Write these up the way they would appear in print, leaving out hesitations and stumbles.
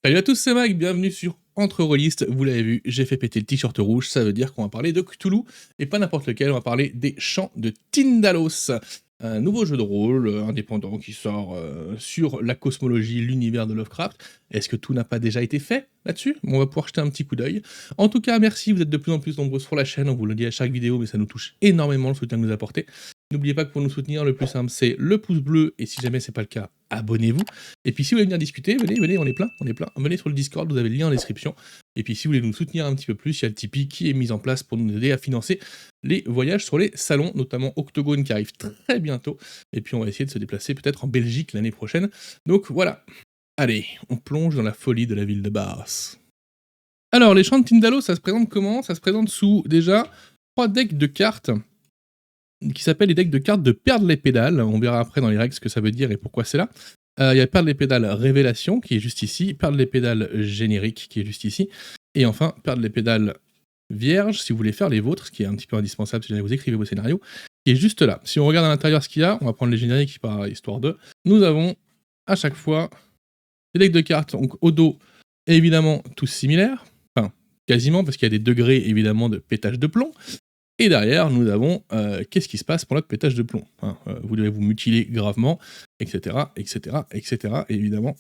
Salut à tous, c'est Mike, bienvenue sur Entre Rôlistes. Vous l'avez vu, j'ai fait péter le t-shirt rouge, ça veut dire qu'on va parler de Cthulhu, et pas n'importe lequel, on va parler des Chants de Tindalos. Un nouveau jeu de rôle indépendant qui sort sur la cosmologie, l'univers de Lovecraft. Est-ce que tout n'a pas déjà été fait là-dessus? On va pouvoir jeter un petit coup d'œil. En tout cas, merci, vous êtes de plus en plus nombreux sur la chaîne, on vous le dit à chaque vidéo, mais ça nous touche énormément le soutien que vous apportez. N'oubliez pas que pour nous soutenir, le plus simple c'est le pouce bleu, et si jamais c'est pas le cas, abonnez-vous. Et puis si vous voulez venir discuter, venez, on est plein. Venez sur le Discord, vous avez le lien en description. Et puis si vous voulez nous soutenir un petit peu plus, il y a le Tipeee qui est mis en place pour nous aider à financer les voyages sur les salons, notamment Octogone qui arrive très bientôt. Et puis on va essayer de se déplacer peut-être en Belgique l'année prochaine. Donc voilà. Allez, on plonge dans la folie de la ville de Bath. Alors, les Chants de Tindalos, ça se présente comment? Ça se présente sous, déjà, 3 decks de cartes qui s'appellent les decks de cartes de Perdre les pédales. On verra après dans les règles ce que ça veut dire et pourquoi c'est là. Il y a Perdre les pédales Révélation qui est juste ici, Perdre les pédales Générique qui est juste ici, et enfin Perdre les pédales Vierge si vous voulez faire les vôtres, ce qui est un petit peu indispensable si jamais vous écrivez vos scénarios, qui est juste là. Si on regarde à l'intérieur ce qu'il y a, on va prendre les génériques par histoire de. Nous avons à chaque fois des decks de cartes, donc au dos, évidemment tous similaires, enfin quasiment parce qu'il y a des degrés évidemment de pétage de plomb. Et derrière, nous avons qu'est-ce qui se passe pour notre pétage de plomb. Vous devez vous mutiler gravement, etc., etc., etc. Et évidemment,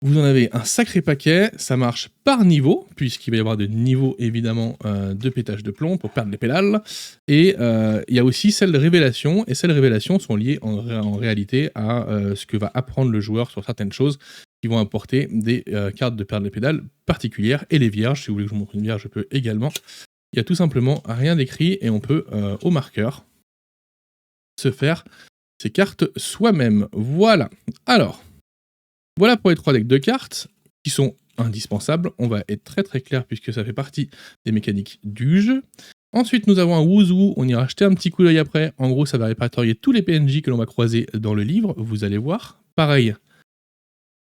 vous en avez un sacré paquet. Ça marche par niveau, puisqu'il va y avoir des niveaux, évidemment, de pétage de plomb pour perdre les pédales. Et il y a aussi celles de révélation. Et celles de révélation sont liées en réalité à ce que va apprendre le joueur sur certaines choses qui vont apporter des cartes de perdre les pédales particulières. Et les vierges, si vous voulez que je vous montre une vierge, je peux également. Il y a tout simplement rien d'écrit et on peut, au marqueur, se faire ces cartes soi-même. Voilà. Alors, voilà pour les 3 decks de cartes qui sont indispensables. On va être très très clair puisque ça fait partie des mécaniques du jeu. Ensuite, nous avons un Wouzou. On ira jeter un petit coup d'œil après. En gros, ça va répertorier tous les PNJ que l'on va croiser dans le livre. Vous allez voir. Pareil,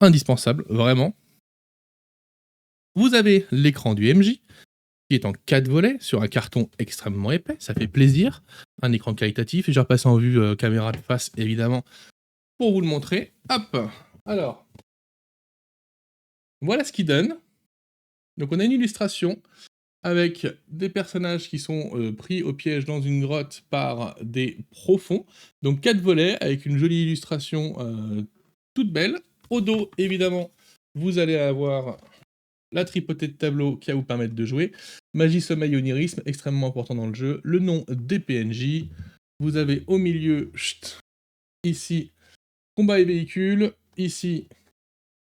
indispensable, vraiment. Vous avez l'écran du MJ, qui est en 4 volets, sur un carton extrêmement épais, ça fait plaisir, un écran qualitatif, et j'ai repassé en vue caméra de face, évidemment, pour vous le montrer. Hop. Alors, voilà ce qu'il donne. Donc on a une illustration avec des personnages qui sont pris au piège dans une grotte par des profonds. Donc 4 volets, avec une jolie illustration toute belle. Au dos, évidemment, vous allez avoir la tripotée de tableaux qui va vous permettre de jouer. Magie, sommeil, onirisme, extrêmement important dans le jeu. Le nom des PNJ. Vous avez au milieu, ici, combat et véhicule. Ici,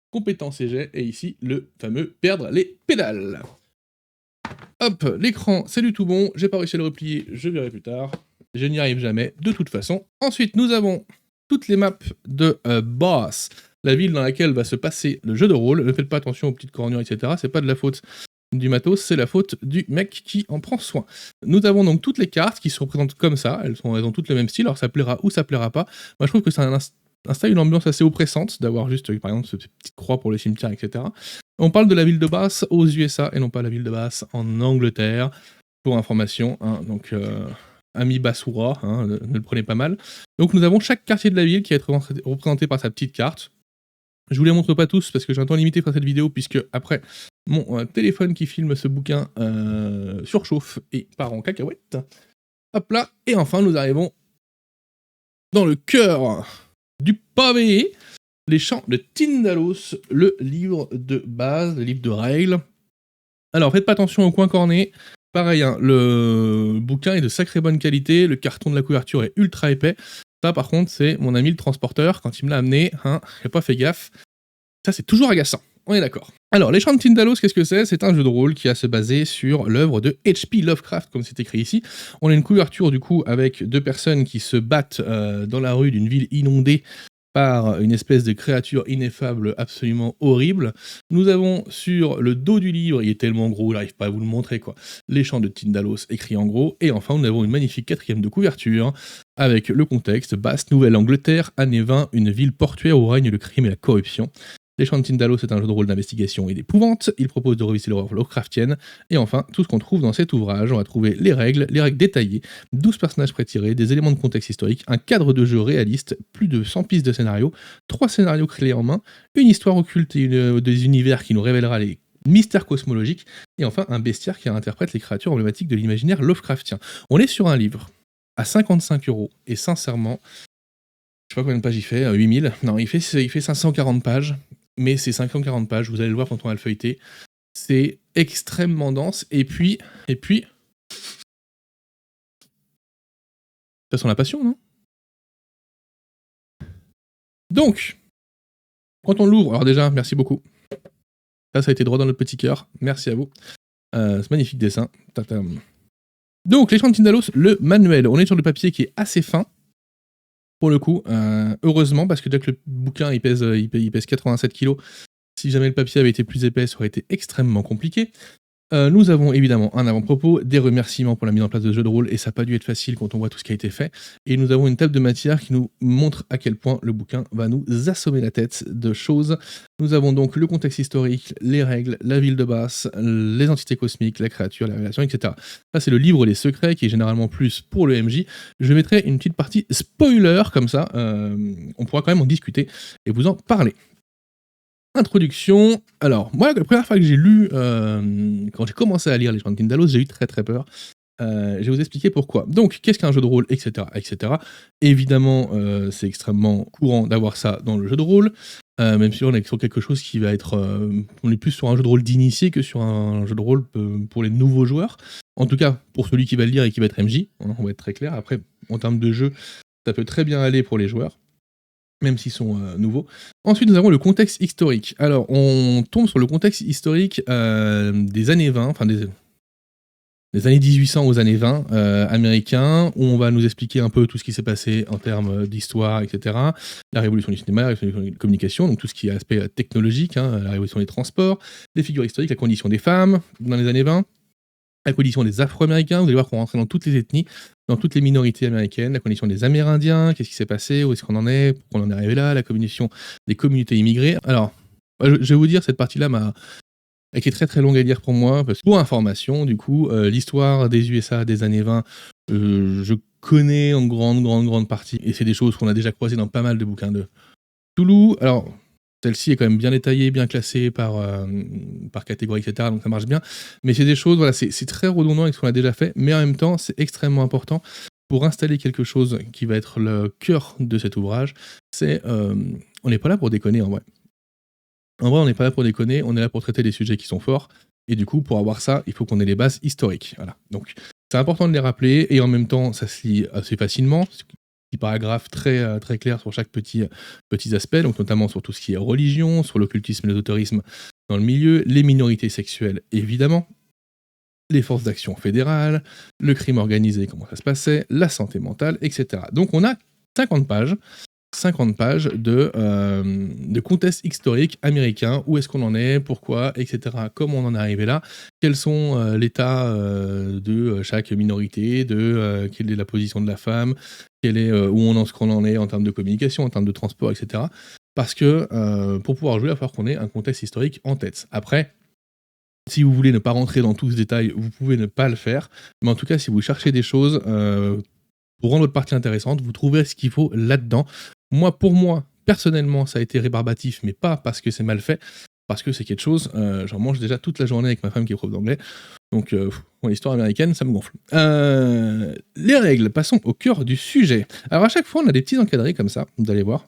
compétences et jets. Et ici, le fameux perdre les pédales. Hop, l'écran, c'est du tout bon. J'ai pas réussi à le replier, je verrai plus tard. Je n'y arrive jamais, de toute façon. Ensuite, nous avons toutes les maps de Bath, la ville dans laquelle va se passer le jeu de rôle. Ne faites pas attention aux petites cornures, etc. C'est pas de la faute du matos, c'est la faute du mec qui en prend soin. Nous avons donc toutes les cartes qui se représentent comme ça. Elles ont toutes le même style. Alors ça plaira ou ça plaira pas. Moi je trouve que ça installe une ambiance assez oppressante d'avoir juste, par exemple, cette petite croix pour les cimetières, etc. On parle de la ville de Bath aux USA et non pas la ville de Bath en Angleterre. Pour information, hein, donc ami Bassoura, hein, ne le prenez pas mal. Donc nous avons chaque quartier de la ville qui va être représenté par sa petite carte. Je vous les montre pas tous parce que j'ai un temps limité pour cette vidéo puisque après mon téléphone qui filme ce bouquin surchauffe et part en cacahuète. Hop là, et enfin nous arrivons dans le cœur du pavé, les Chants de Tindalos, le livre de base, le livre de règles. Alors faites pas attention au coin corné. Pareil, hein, le bouquin est de sacrée bonne qualité, le carton de la couverture est ultra épais. Ça par contre c'est mon ami le transporteur, quand il me l'a amené, hein, j'ai pas fait gaffe. Ça c'est toujours agaçant, on est d'accord. Alors les Chants de Tindalos, qu'est-ce que c'est? C'est un jeu de rôle qui a se baser sur l'œuvre de H.P. Lovecraft, comme c'est écrit ici. On a une couverture du coup avec 2 personnes qui se battent dans la rue d'une ville inondée par une espèce de créature ineffable absolument horrible. Nous avons sur le dos du livre, il est tellement gros, j'arrive pas à vous le montrer quoi, les Chants de Tindalos écrits en gros, et enfin nous avons une magnifique 4e de couverture, avec le contexte, Basse Nouvelle-Angleterre, années 20, une ville portuaire où règne le crime et la corruption. Les Chants de Tyndalo, c'est un jeu de rôle d'investigation et d'épouvante. Il propose de revisiter l'horreur Lovecraftienne. Et enfin, tout ce qu'on trouve dans cet ouvrage, on va trouver les règles détaillées, 12 personnages prétirés, des éléments de contexte historique, un cadre de jeu réaliste, plus de 100 pistes de scénario, 3 scénarios clés en main, une histoire occulte des univers qui nous révélera les mystères cosmologiques, et enfin un bestiaire qui interprète les créatures emblématiques de l'imaginaire Lovecraftien. On est sur un livre à 55 € et sincèrement, je sais pas combien de pages il fait, 8000. Non, il fait 540 pages, mais ces 540 pages, vous allez le voir quand on va le feuilleter, c'est extrêmement dense. Et puis, ça sent la passion, non? Donc, quand on l'ouvre, alors déjà, merci beaucoup. Ça a été droit dans notre petit cœur. Merci à vous. Ce magnifique dessin. Tatam. Donc, les Chants de Tyndalos, le manuel. On est sur le papier qui est assez fin. Pour le coup, heureusement, parce que déjà que le bouquin il pèse 87 kilos, si jamais le papier avait été plus épais, ça aurait été extrêmement compliqué. Nous avons évidemment un avant-propos, des remerciements pour la mise en place de ce jeu de rôle, et ça n'a pas dû être facile quand on voit tout ce qui a été fait. Et nous avons une table de matière qui nous montre à quel point le bouquin va nous assommer la tête de choses. Nous avons donc le contexte historique, les règles, la ville de Basse, les entités cosmiques, la créature, la révélation, etc. Ça, c'est le livre Les Secrets, qui est généralement plus pour le MJ. Je mettrai une petite partie spoiler, comme ça, on pourra quand même en discuter et vous en parler. Introduction. Alors, moi, la première fois que j'ai lu, quand j'ai commencé à lire les Chants de Tyndalos, j'ai eu très très peur. Je vais vous expliquer pourquoi. Donc, qu'est-ce qu'un jeu de rôle, etc., etc. Évidemment, c'est extrêmement courant d'avoir ça dans le jeu de rôle, même si on est sur quelque chose qui va être, on est plus sur un jeu de rôle d'initié que sur un jeu de rôle pour les nouveaux joueurs. En tout cas, pour celui qui va le lire et qui va être MJ, on va être très clair. Après, en termes de jeu, ça peut très bien aller pour les joueurs, même s'ils sont nouveaux. Ensuite, nous avons le contexte historique. Alors, on tombe sur le contexte historique des années 20, enfin des années 1800 aux années 20 américains, où on va nous expliquer un peu tout ce qui s'est passé en termes d'histoire, etc. La révolution du cinéma, la révolution des communications, donc tout ce qui est aspect technologique, hein, la révolution des transports, les figures historiques, la condition des femmes dans les années 20, la condition des Afro-Américains, vous allez voir qu'on rentre dans toutes les ethnies, dans toutes les minorités américaines, la condition des Amérindiens, qu'est-ce qui s'est passé, où est-ce qu'on en est, pourquoi on en est arrivé là, la condition des communautés immigrées. Alors, je vais vous dire, cette partie-là m'a été très très longue à lire pour moi, parce que pour information, du coup, l'histoire des USA des années 20, je connais en grande partie, et c'est des choses qu'on a déjà croisées dans pas mal de bouquins de Cthulhu. Alors, celle-ci est quand même bien détaillée, bien classée par catégorie, etc. Donc ça marche bien. Mais c'est des choses, voilà, c'est très redondant avec ce qu'on a déjà fait, mais en même temps, c'est extrêmement important pour installer quelque chose qui va être le cœur de cet ouvrage. C'est, on n'est pas là pour déconner en vrai. En vrai, on n'est pas là pour déconner, on est là pour traiter des sujets qui sont forts. Et du coup, pour avoir ça, il faut qu'on ait les bases historiques. Voilà. Donc, c'est important de les rappeler, et en même temps, ça se lit assez facilement. Petit paragraphe très, très clair sur chaque petits aspect, donc notamment sur tout ce qui est religion, sur l'occultisme et l'ésotérisme dans le milieu, les minorités sexuelles évidemment, les forces d'action fédérales, le crime organisé, comment ça se passait, la santé mentale, etc. Donc on a 50 pages 50 pages de contexte historique américain, où est-ce qu'on en est, pourquoi, etc. Comment on en est arrivé là, quels sont l'état de chaque minorité, quelle est la position de la femme, quel est, où on en, ce qu'on en est en termes de communication, en termes de transport, etc. Parce que pour pouvoir jouer, il va falloir qu'on ait un contexte historique en tête. Après, si vous voulez ne pas rentrer dans tout ce détail, vous pouvez ne pas le faire. Mais en tout cas, si vous cherchez des choses pour rendre votre partie intéressante, vous trouverez ce qu'il faut là-dedans. Pour moi, personnellement, ça a été rébarbatif, mais pas parce que c'est mal fait, parce que c'est quelque chose, j'en mange déjà toute la journée avec ma femme qui est prof d'anglais. Donc, l'histoire américaine, ça me gonfle. Les règles, passons au cœur du sujet. Alors, à chaque fois, on a des petits encadrés comme ça, vous allez voir.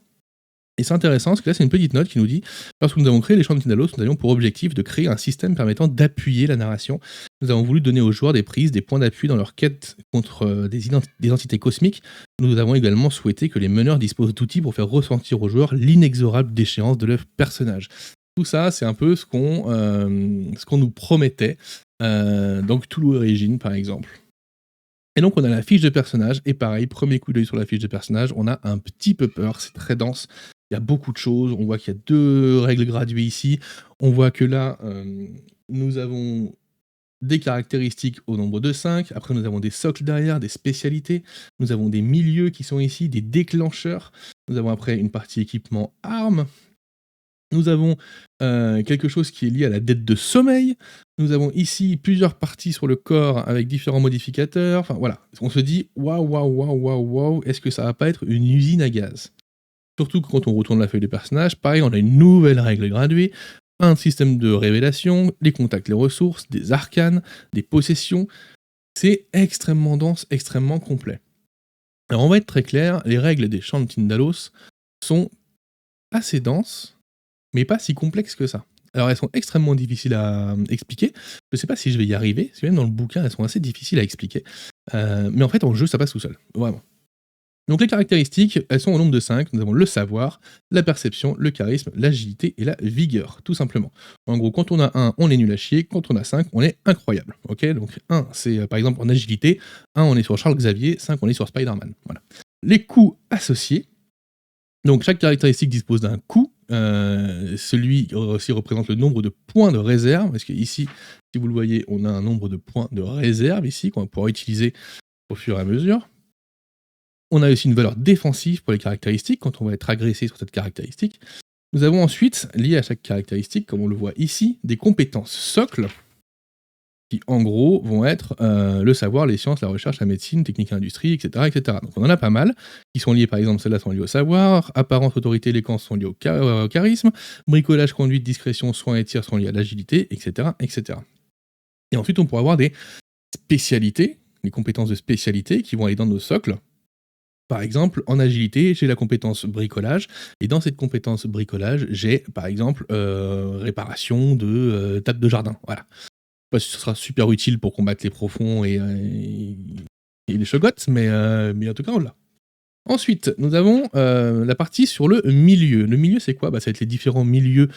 Et c'est intéressant, parce que là, c'est une petite note qui nous dit: lorsque nous avons créé les Chants de Tyndalos, nous avions pour objectif de créer un système permettant d'appuyer la narration. Nous avons voulu donner aux joueurs des prises, des points d'appui dans leur quête contre des entités cosmiques. Nous avons également souhaité que les meneurs disposent d'outils pour faire ressentir aux joueurs l'inexorable déchéance de leur personnage. Tout ça, c'est un peu ce qu'on nous promettait. Donc, Cthulhu Origins, par exemple. Et donc, on a la fiche de personnage, et pareil, premier coup d'œil sur la fiche de personnage, on a un petit peu peur, c'est très dense. Il y a beaucoup de choses, on voit qu'il y a 2 règles graduées ici, on voit que là, nous avons des caractéristiques au nombre de 5, après nous avons des socles derrière, des spécialités, nous avons des milieux qui sont ici, des déclencheurs, nous avons après une partie équipement armes, Nous avons quelque chose qui est lié à la dette de sommeil. Nous avons ici plusieurs parties sur le corps avec différents modificateurs. Enfin voilà, on se dit waouh, waouh, waouh, waouh, waouh, est-ce que ça va pas être une usine à gaz? Surtout que quand on retourne la feuille de personnage, pareil, on a une nouvelle règle graduée, un système de révélation, les contacts, les ressources, des arcanes, des possessions. C'est extrêmement dense, extrêmement complet. Alors on va être très clair, les règles des champs de Tyndalos sont assez denses, mais pas si complexes que ça. Alors elles sont extrêmement difficiles à expliquer. Je sais pas si je vais y arriver, parce que même dans le bouquin, elles sont assez difficiles à expliquer. Mais en fait, en jeu, ça passe tout seul, vraiment. Donc les caractéristiques, elles sont au nombre de 5. Nous avons le savoir, la perception, le charisme, l'agilité et la vigueur, tout simplement. En gros, quand on a 1, on est nul à chier. Quand on a 5, on est incroyable. Ok, donc 1, c'est par exemple en agilité. 1, on est sur Charles Xavier. 5, on est sur Spider-Man. Voilà. Les coups associés. Donc chaque caractéristique dispose d'un coût. Celui aussi représente le nombre de points de réserve. Parce que ici, si vous le voyez, on a un nombre de points de réserve ici qu'on va pouvoir utiliser au fur et à mesure. On a aussi une valeur défensive pour les caractéristiques, quand on va être agressé sur cette caractéristique. Nous avons ensuite, lié à chaque caractéristique, comme on le voit ici, des compétences socles, qui en gros vont être le savoir, les sciences, la recherche, la médecine, technique et industrie, etc., etc. Donc on en a pas mal, qui sont liés par exemple, celles-là sont liées au savoir, apparence, autorité, éloquence sont liées au charisme, bricolage, conduite, discrétion, soins et tir sont liés à l'agilité, etc., etc. Et ensuite on pourra avoir des spécialités, les compétences de spécialité qui vont aller dans nos socles. Par exemple, en agilité, j'ai la compétence bricolage, et dans cette compétence bricolage, j'ai par exemple réparation de table de jardin. Voilà. Je sais pas si ce sera super utile pour combattre les profonds et les chogottes, mais en tout cas, on l'a. Ensuite, nous avons la partie sur le milieu. Le milieu, c'est quoi? Ça va être les différents milieux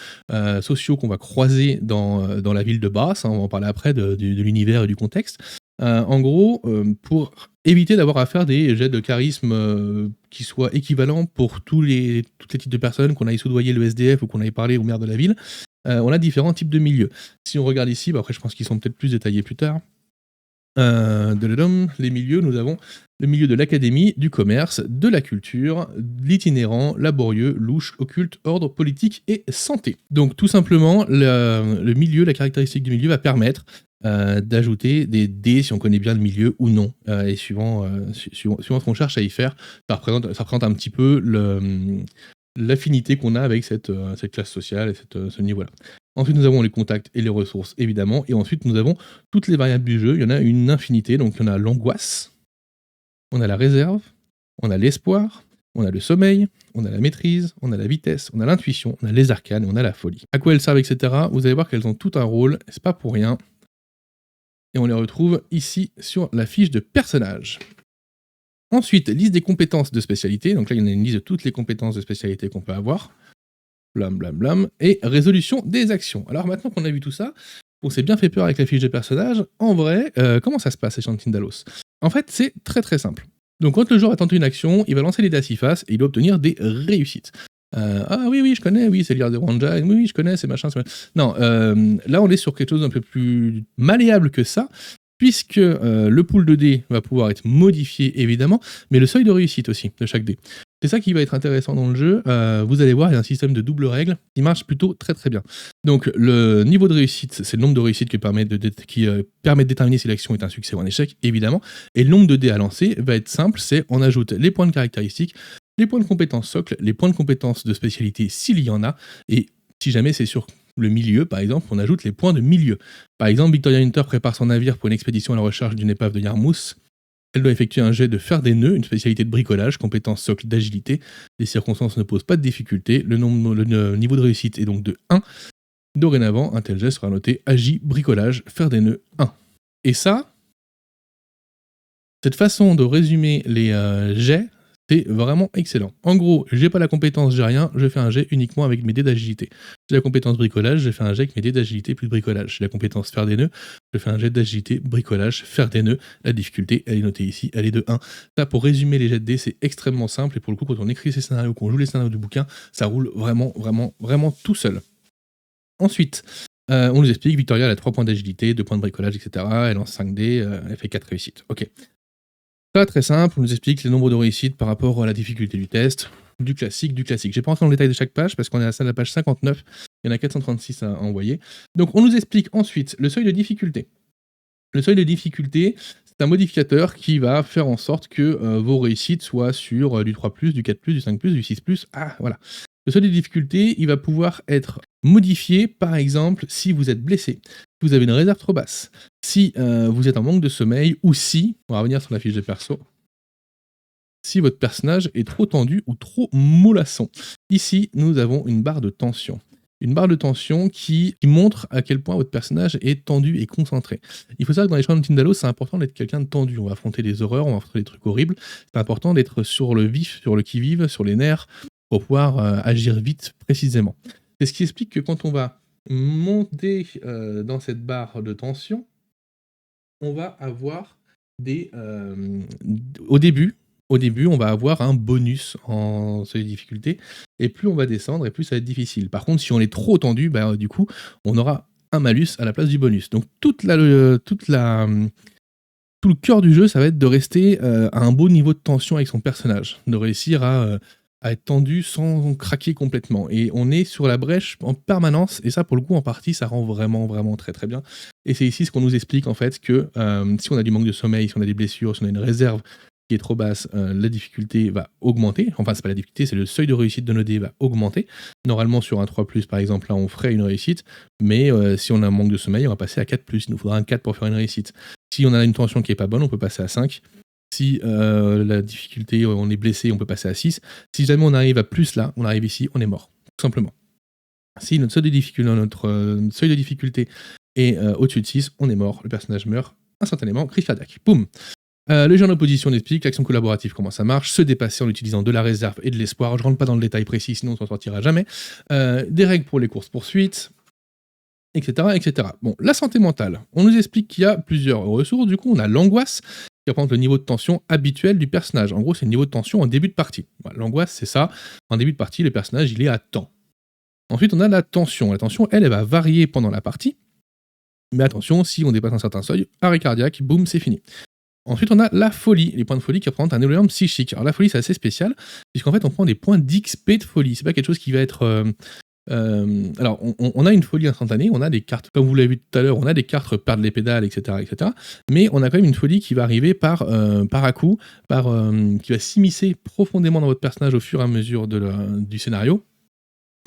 sociaux qu'on va croiser dans la ville de Brass, hein, on va en parler après de l'univers et du contexte. En gros, pour éviter d'avoir à faire des jets de charisme qui soient équivalents pour tous les types de personnes, qu'on aille soudoyer le SDF ou qu'on aille parler au maire de la ville, on a différents types de milieux. Si on regarde ici, après je pense qu'ils sont peut-être plus détaillés plus tard. Les milieux, nous avons le milieu de l'académie, du commerce, de la culture, l'itinérant, laborieux, louche, occulte, ordre, politique et santé. Donc tout simplement, le milieu, la caractéristique du milieu va permettre d'ajouter des dés si on connaît bien le milieu ou non. Et suivant ce qu'on cherche à y faire, ça représente un petit peu l'affinité qu'on a avec cette classe sociale et ce niveau-là. Ensuite, nous avons les contacts et les ressources, évidemment. Et ensuite, nous avons toutes les variables du jeu. Il y en a une infinité. Donc, il y en a l'angoisse, on a la réserve, on a l'espoir, on a le sommeil, on a la maîtrise, on a la vitesse, on a l'intuition, on a les arcanes et on a la folie. À quoi elles servent, etc. Vous allez voir qu'elles ont tout un rôle. C'est pas pour rien. Et on les retrouve ici sur la fiche de personnage. Ensuite, liste des compétences de spécialité. Donc là, il y en a une liste de toutes les compétences de spécialité qu'on peut avoir. Blam blam blam, et résolution des actions. Alors maintenant qu'on a vu tout ça, on s'est bien fait peur avec la fiche de personnage, en vrai, comment ça se passe, les Tyndalos? En fait, c'est très très simple. Donc quand le joueur va tenter une action, il va lancer les dés à 6 faces, et il va obtenir des réussites. Ah oui, je connais, oui, c'est l'IR de Wanja, oui, je connais, c'est machin, Non, là on est sur quelque chose d'un peu plus malléable que ça, puisque le pool de dés va pouvoir être modifié, évidemment, mais le seuil de réussite aussi, de chaque dé. C'est ça qui va être intéressant dans le jeu. Vous allez voir, il y a un système de double règle qui marche plutôt très très bien. Donc le niveau de réussite, c'est le nombre de réussites qui permet de déterminer si l'action est un succès ou un échec, évidemment. Et le nombre de dés à lancer va être simple, c'est on ajoute les points de caractéristiques, les points de compétence socle, les points de compétence de spécialité s'il y en a, et si jamais c'est sur le milieu, par exemple, on ajoute les points de milieu. Par exemple, Victoria Hunter prépare son navire pour une expédition à la recherche d'une épave de Yarmouth. Elle doit effectuer un jet de faire des nœuds, une spécialité de bricolage, compétence socle d'agilité. Les circonstances ne posent pas de difficulté. Le niveau de réussite est donc de 1. Dorénavant, un tel jet sera noté agi, bricolage, faire des nœuds 1. Et ça, cette façon de résumer les jets, c'est vraiment excellent. En gros, j'ai pas la compétence, j'ai rien, je fais un jet uniquement avec mes dés d'agilité. J'ai la compétence bricolage, je fais un jet avec mes dés d'agilité plus bricolage. J'ai la compétence faire des nœuds, je fais un jet d'agilité, bricolage, faire des nœuds. La difficulté, elle est notée ici, elle est de 1. Ça, pour résumer les jets de dés, c'est extrêmement simple, et pour le coup, quand on écrit ces scénarios, qu'on joue les scénarios du bouquin, ça roule vraiment, vraiment, vraiment tout seul. Ensuite, on nous explique, Victoria elle a 3 points d'agilité, 2 points de bricolage, etc. Elle lance 5 dés, elle fait 4 réussites. Ok. Ça, très simple, on nous explique les nombres de réussites par rapport à la difficulté du test. du classique, du classique. J'ai pas rentré dans le détail de chaque page parce qu'on est à la page 59, il y en a 436 à envoyer. Donc on nous explique ensuite le seuil de difficulté. Le seuil de difficulté, c'est un modificateur qui va faire en sorte que vos réussites soient sur du 3+, du 4+, du 5+, du 6+. Ah, voilà. Le seuil de difficulté, il va pouvoir être modifié, par exemple, si vous êtes blessé, si vous avez une réserve trop basse, si vous êtes en manque de sommeil, ou si, on va revenir sur la fiche de perso, si votre personnage est trop tendu ou trop mollasson. Ici, nous avons une barre de tension. Une barre de tension qui montre à quel point votre personnage est tendu et concentré. Il faut savoir que dans les champs de Tyndalos, c'est important d'être quelqu'un de tendu. On va affronter des horreurs, on va affronter des trucs horribles. C'est important d'être sur le vif, sur le qui-vive, sur les nerfs, pour pouvoir agir vite, précisément. C'est ce qui explique que quand on va monter dans cette barre de tension, on va avoir des... au début, on va avoir un bonus en seuil de difficulté, et plus on va descendre, et plus ça va être difficile. Par contre, si on est trop tendu, du coup, on aura un malus à la place du bonus. Donc tout le cœur du jeu, ça va être de rester à un beau niveau de tension avec son personnage, de réussir à être tendu sans craquer complètement. Et on est sur la brèche en permanence, et ça, pour le coup, en partie, ça rend vraiment, vraiment très, très bien. Et c'est ici ce qu'on nous explique, en fait, que si on a du manque de sommeil, si on a des blessures, si on a une réserve qui est trop basse, la difficulté va augmenter. Enfin, c'est pas la difficulté, c'est le seuil de réussite de nos dés va augmenter. Normalement, sur un 3+, par exemple, là, on ferait une réussite, mais si on a un manque de sommeil, on va passer à 4+. Il nous faudra un 4 pour faire une réussite. Si on a une tension qui est pas bonne, on peut passer à 5. Si la difficulté, on est blessé, on peut passer à 6. Si jamais on arrive à plus là, on arrive ici, on est mort, tout simplement. Si notre seuil de difficulté est au-dessus de 6, on est mort, le personnage meurt instantanément, crise cardiaque. Boum. Le jeu en opposition explique l'action collaborative, comment ça marche, se dépasser en utilisant de la réserve et de l'espoir. Je rentre pas dans le détail précis, sinon on s'en sortira jamais. Des règles pour les courses-poursuites, etc., etc. Bon, la santé mentale. On nous explique qu'il y a plusieurs ressources. Du coup, on a l'angoisse, qui représente le niveau de tension habituel du personnage. En gros, c'est le niveau de tension en début de partie. Voilà, l'angoisse, c'est ça. En début de partie, le personnage, il est à temps. Ensuite, on a la tension. La tension, elle va varier pendant la partie. Mais attention, si on dépasse un certain seuil, arrêt cardiaque, boum, c'est fini. Ensuite, on a la folie, les points de folie qui représentent un élément psychique. Alors la folie, c'est assez spécial, puisqu'en fait, on prend des points d'XP de folie. C'est pas quelque chose qui va être... alors, on a une folie instantanée, on a des cartes, comme vous l'avez vu tout à l'heure, on a des cartes perdre les pédales, etc., etc. Mais on a quand même une folie qui va arriver par à coup, qui va s'immiscer profondément dans votre personnage au fur et à mesure du scénario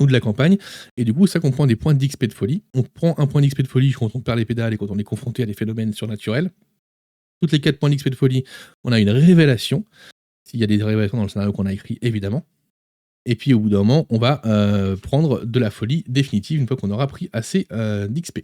ou de la campagne, et du coup, ça comprend des points d'XP de folie. On prend un point d'XP de folie quand on perd les pédales et quand on est confronté à des phénomènes surnaturels. Toutes les 4 points d'XP de folie, on a une révélation. S'il y a des révélations dans le scénario qu'on a écrit, évidemment. Et puis au bout d'un moment, on va prendre de la folie définitive une fois qu'on aura pris assez d'XP.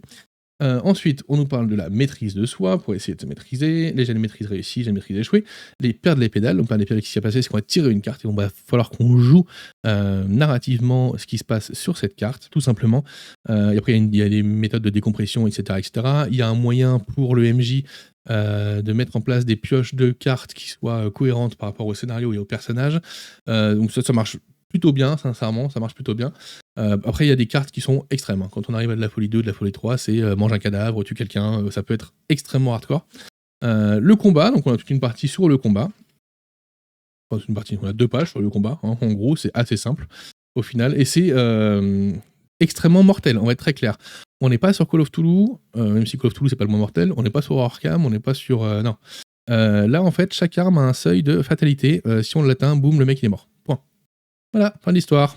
Ensuite, on nous parle de la maîtrise de soi pour essayer de se maîtriser, les jets de maîtrise réussis, jets de maîtrise échoués, les perdre les pédales. Donc perdre les pédales, ce qui s'est passé, c'est qu'on va tirer une carte et on va falloir qu'on joue narrativement ce qui se passe sur cette carte, tout simplement. Et après, il y a des méthodes de décompression, etc., etc. Il y a un moyen pour le MJ de mettre en place des pioches de cartes qui soient cohérentes par rapport au scénario et au personnage. Donc ça marche plutôt bien, sincèrement, ça marche plutôt bien. Après, il y a des cartes qui sont extrêmes. Hein. Quand on arrive à de la folie 2, de la folie 3, c'est mange un cadavre, tue quelqu'un, ça peut être extrêmement hardcore. Le combat, donc on a toute une partie sur le combat. Enfin, une partie, on a 2 pages sur le combat, hein. En gros, c'est assez simple au final, et c'est extrêmement mortel, on va être très clair. On n'est pas sur Call of Cthulhu, même si Call of Cthulhu c'est pas le moins mortel, on n'est pas sur Warcam, on n'est pas sur... non. Là, en fait, chaque arme a un seuil de fatalité. Si on l'atteint, boum, le mec il est mort. Point. Voilà, fin de l'histoire.